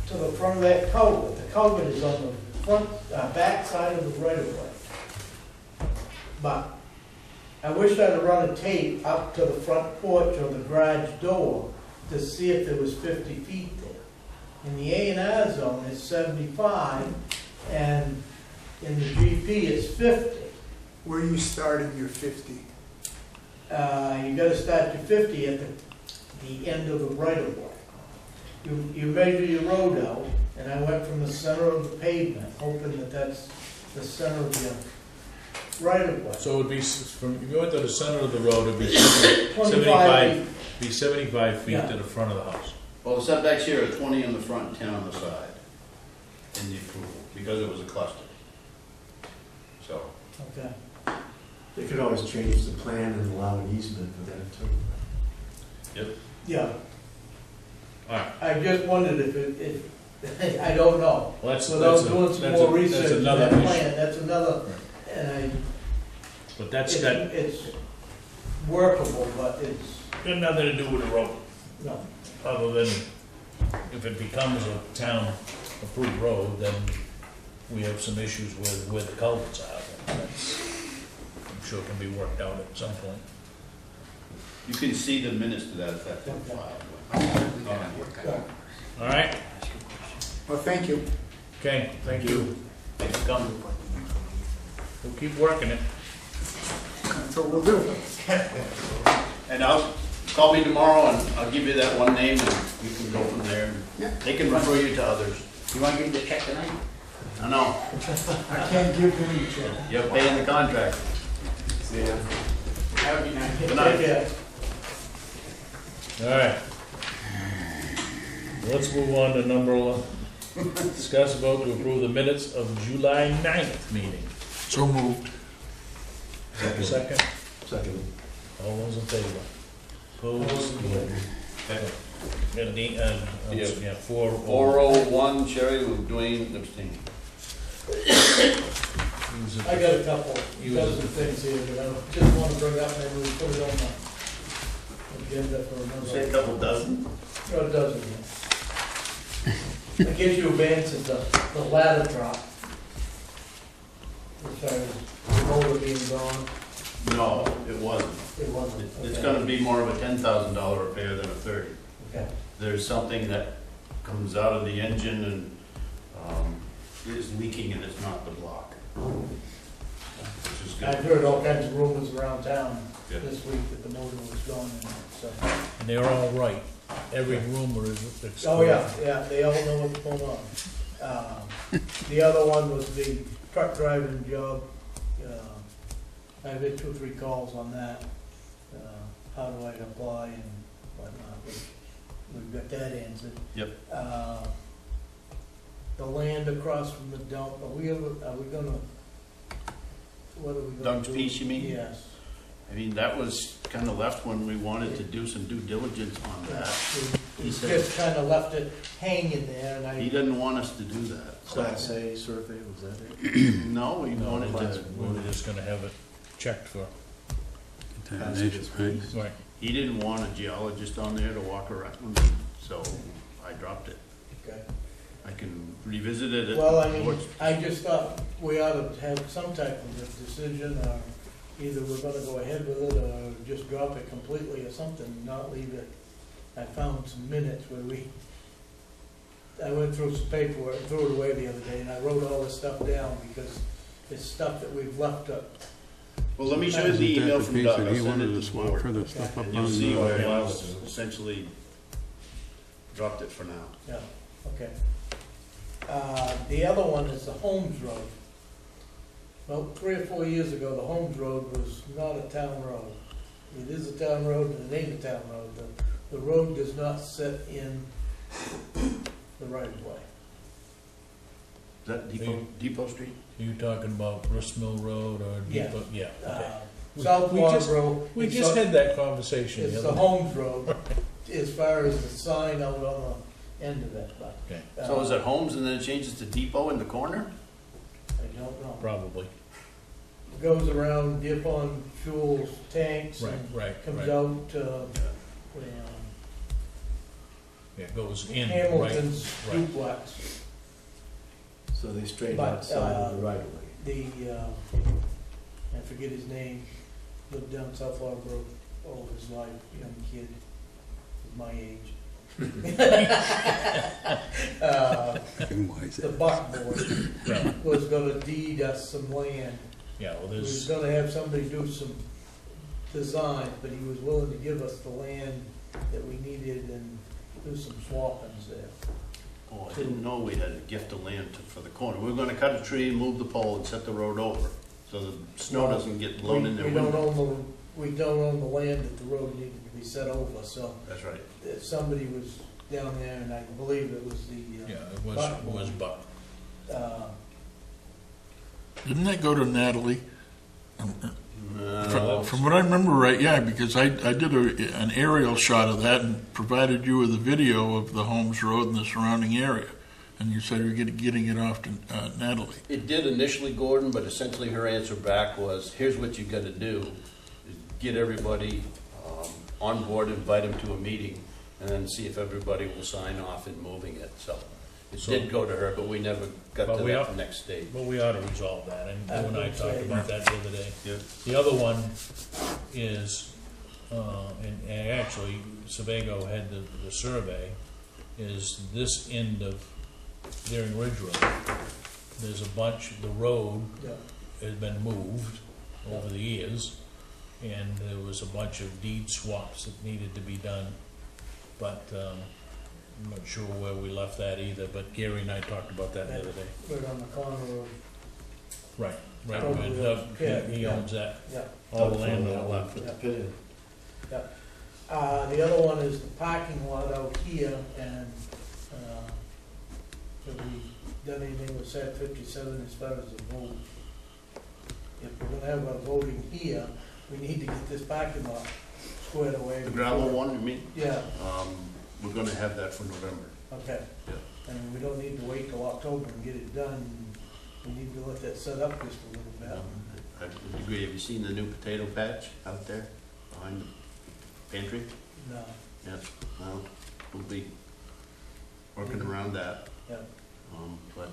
to the front of that culvert, the culvert is on the front, back side of the right-of-way. But, I wish I'd have run a tape up to the front porch or the garage door to see if there was 50 feet there. In the A&R zone, it's 75, and in the GP, it's 50. Where you started your 50. You gotta start your 50 at the end of the right-of-way. You measure your road out, and I went from the center of the pavement, hoping that that's the center of your right-of-way. So it would be, from, if you went to the center of the road, it'd be 25 feet. be 75 feet Yeah. to the front of the house. Well, the setbacks here are 20 on the front and 10 on the side in the approval, because it was a cluster. So, Okay. They could always change the plan and allow an easement for that too. Yeah, Alright, I just wondered if I don't know. well, that's, Without doing some more that's research in another that issue. plan, that's another, and But that's got, it's workable, but it's, got nothing to do with the road, no. other than if it becomes a town-approved road, then we have some issues with where the culverts are. That's, I'm sure can be worked out at some point. you can see the minutes to that effect in the file. All right? Well, thank you. Okay, thank you. Thanks for coming. We'll keep working it. That's what we'll do. And call me tomorrow and I'll give you that one name and you can go from there. Yeah. They can refer you to others. You want to give me the check tonight? I know, I can't give him a check. you're paying the contract. Yeah. That would be nice. Good night. Yeah. All right. Let's move on to number 11. Discuss vote to approve the minutes of July 9th meeting. So moved. Second, Second. all those in favor? Opposed? And yeah, 4-0. 401 Sherry with Dwayne abstaining. I got a couple, dozen things here that I just want to bring up, maybe we put it on the agenda for another. Say a couple dozen. No, it doesn't. I guess you advanced the ladder drop. Which I was, the motor being gone, No, it wasn't. it wasn't. It's Okay. gonna be more of a $10,000 repair than a 30. Okay, There's something that comes out of the engine and is leaking and it's not the block. Which is I've good. heard all kinds of rumors around town Good. this week that the motor was gone, and so. And they're all right. Every rumor is. Oh, yeah, they all know what's going on. The other one was the truck driving job. I've had 2 or 3 calls on that. How do I apply and whatnot, which we've got that answered. Yep. The land across from the dump, are we gonna, what are we gonna Doug's do? piece, you mean? Yes. I mean, that was kind of left when we wanted to do some due diligence on that. We He said- just kinda left it hanging there, and He I, didn't want us to do that. Class A survey, was that it? No, we No, wanted to, we were just gonna have it checked for. Contamination, right? Right. he didn't want a geologist on there to walk around, so I dropped it. okay. I can revisit it at Well, I the mean, board's. I just thought we ought to have some type of a decision, or either we're gonna go ahead with it, or just drop it completely or something, not leave it. I found some minutes where we I went through some paperwork, threw it away the other day, and I wrote all this stuff down because it's stuff that we've left up. Well, let me show you the Isn't that email the from piece Doug, that I'll he send wanted it to to the swap board. further stuff up And on you'll see the, where Miles essentially dropped it for now. Yeah, okay. The other one is the Holmes Road. Well, 3 or 4 years ago, the Holmes Road was not a town road. It is a town road and it ain't a town road. The road does not sit in the right of way. Is that Depot Street? Are you talking about Gristmill Road or Yeah. Depot? Yeah, okay. South We just- Waterboro. We just had that conversation It's the the other day. Holmes Road, as far as the sign out on the end of it, but. Okay, So is it Holmes and then it changes to Depot in the corner? I don't know. probably. It goes around Dip on Fuel's tanks Right, and right, comes right. out, Yeah, it goes in, right, Hamilton's right. duplex. So they straighten But, outside of the right of way. I forget his name, lived down South Waterboro all his life, young kid, my age. The Buck Board Yeah, was gonna deed us some land. yeah, well, He was there's, gonna have somebody do some design, but he was willing to give us the land that we needed and do some swappings there. Oh, I didn't know we had a gift of land for the corner. We were gonna cut a tree, move the pole and set the road over, so the snow Well, doesn't get blown in there. We don't own the land that the road needed to be set over, so That's right. somebody was down there, and I believe it was the, yeah, it was Buck. Didn't that go to Natalie? No. From what I remember right, yeah, because I did an aerial shot of that and provided you with a video of the Holmes Road and the surrounding area. And you said you were getting it off to Natalie. It did initially, Gordon, but essentially her answer back was, here's what you gotta do. Get everybody on board, invite them to a meeting, and then see if everybody will sign off in moving it. So it did go to her, but we never got But to we that are- next stage. But we ought to resolve that, and you and I talked about that the other day. Yeah. The other one is, and actually, Sebago had the survey, is this end of Deering Ridge Road. There's a bunch, the road yeah, has been moved over the years, and there was a bunch of deed swaps that needed to be done. But I'm not sure where we left that either, but Gary and I talked about that the other day. right on the corner of, Right, right, Oh, and yeah. Doug, Yeah, he yeah. owns that, yeah. all the land on the left. Put the pit in. The other one is the parking lot out here, and, have we done anything with SAT 57 as far as the vote? If we're gonna have our voting here, we need to get this parking lot squared away. The gravel one, you mean? Yeah, We're gonna have that for November. okay. Yeah. And we don't need to wait till October and get it done, we need to let that set up just a little bit. I would agree. Have you seen the new potato patch out there behind the pantry? No, Yeah, well, we'll be working around that. yeah. But,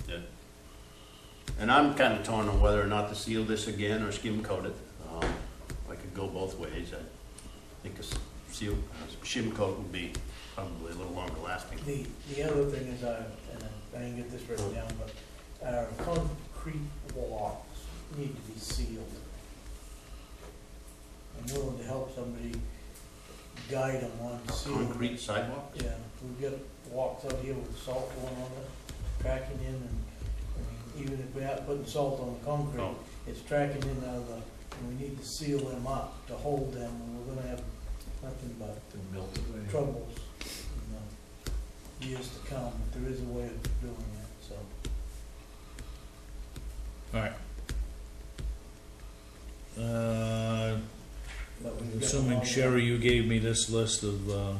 yeah. And I'm kind of torn on whether or not to seal this again or skim coat it. I could go both ways. I think a shim coat would be probably a little longer lasting. The other thing is, and I didn't get this written down, but our concrete walks need to be sealed. I'm willing to help somebody guide them on sealing. Concrete sidewalks? Yeah, we've got walks out here with salt going on it, tracking in, and, I mean, even if we aren't putting salt on the concrete, Oh. it's tracking in out of the, and we need to seal them up to hold them, and we're gonna have nothing but troubles, years to come, but there is a way of doing it, so. All right. But we've got Assuming them all- Sherry, you gave me this list of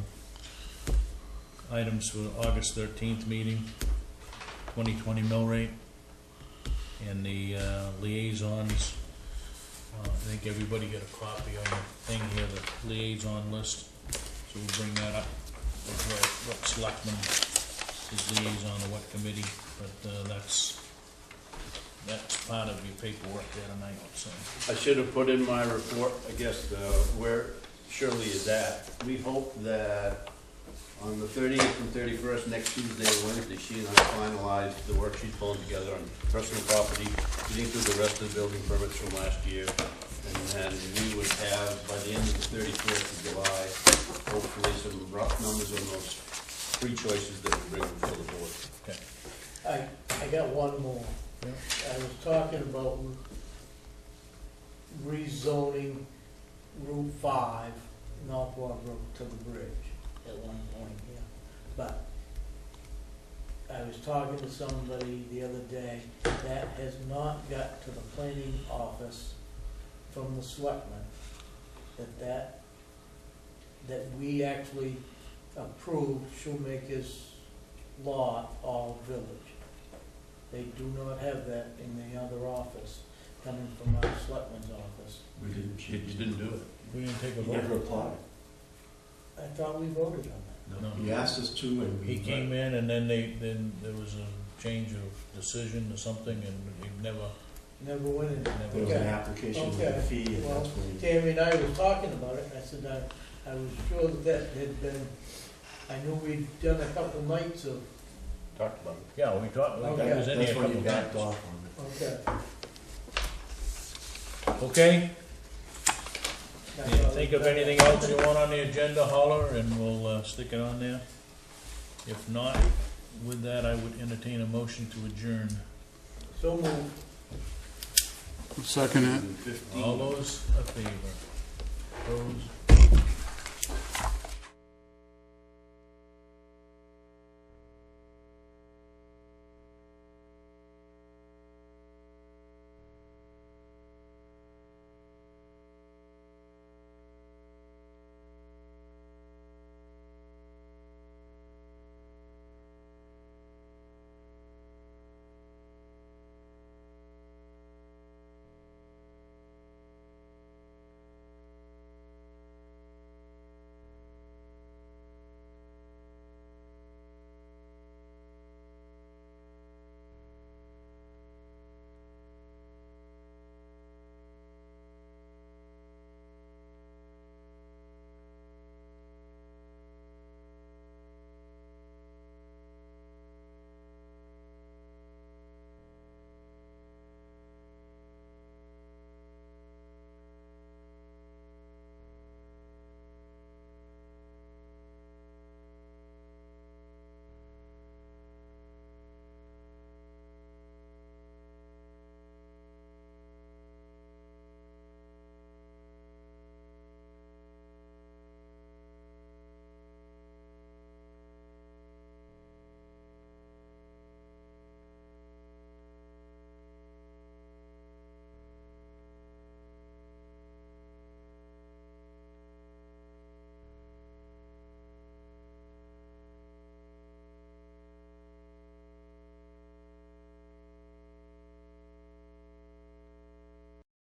items for August 13th meeting, 2020 mill rate, and the liaisons. I think everybody got a copy on the thing here, the liaison list, so we'll bring that up. What selectman is liaison to what committee, but that's part of your paperwork there tonight, so. I should have put in my report, I guess, where Shirley is at. We hope that On the 30th and 31st, next Tuesday and Wednesday, she and I finalized the work she's pulling together on personal property, getting through the rest of the building permits from last year. And then we would have, by the end of the 31st of July, hopefully some rough numbers on those three choices that we bring before the board. Okay. I got one more. I was talking about rezoning Route 5, North Waterboro to the bridge at one point, yeah. But I was talking to somebody the other day, that has not got to the planning office from the selectmen, that we actually approved Shoemaker's Law all village. They do not have that in the other office, coming from our selectman's office. We didn't You didn't do it. We didn't take a He never vote. applied. I thought we voted on No. He asked us to, and we. He came in and then then there was a change of decision or something and he never, that. Never went in. There was an application with a Okay. fee, and Well, that's when he. Tammy and I was talking about it, and I said, I was sure that had been, I knew we'd done a couple nights of, talked about it. Yeah, we talked, Okay. it was in here a That's when he couple backed times. off on it. okay. Okay, That's you all. think of anything else you want on the agenda, holler, and we'll stick it on there. If not, with that, I would entertain a motion to adjourn. So moved. Second it. 15. All those in favor? Opposed?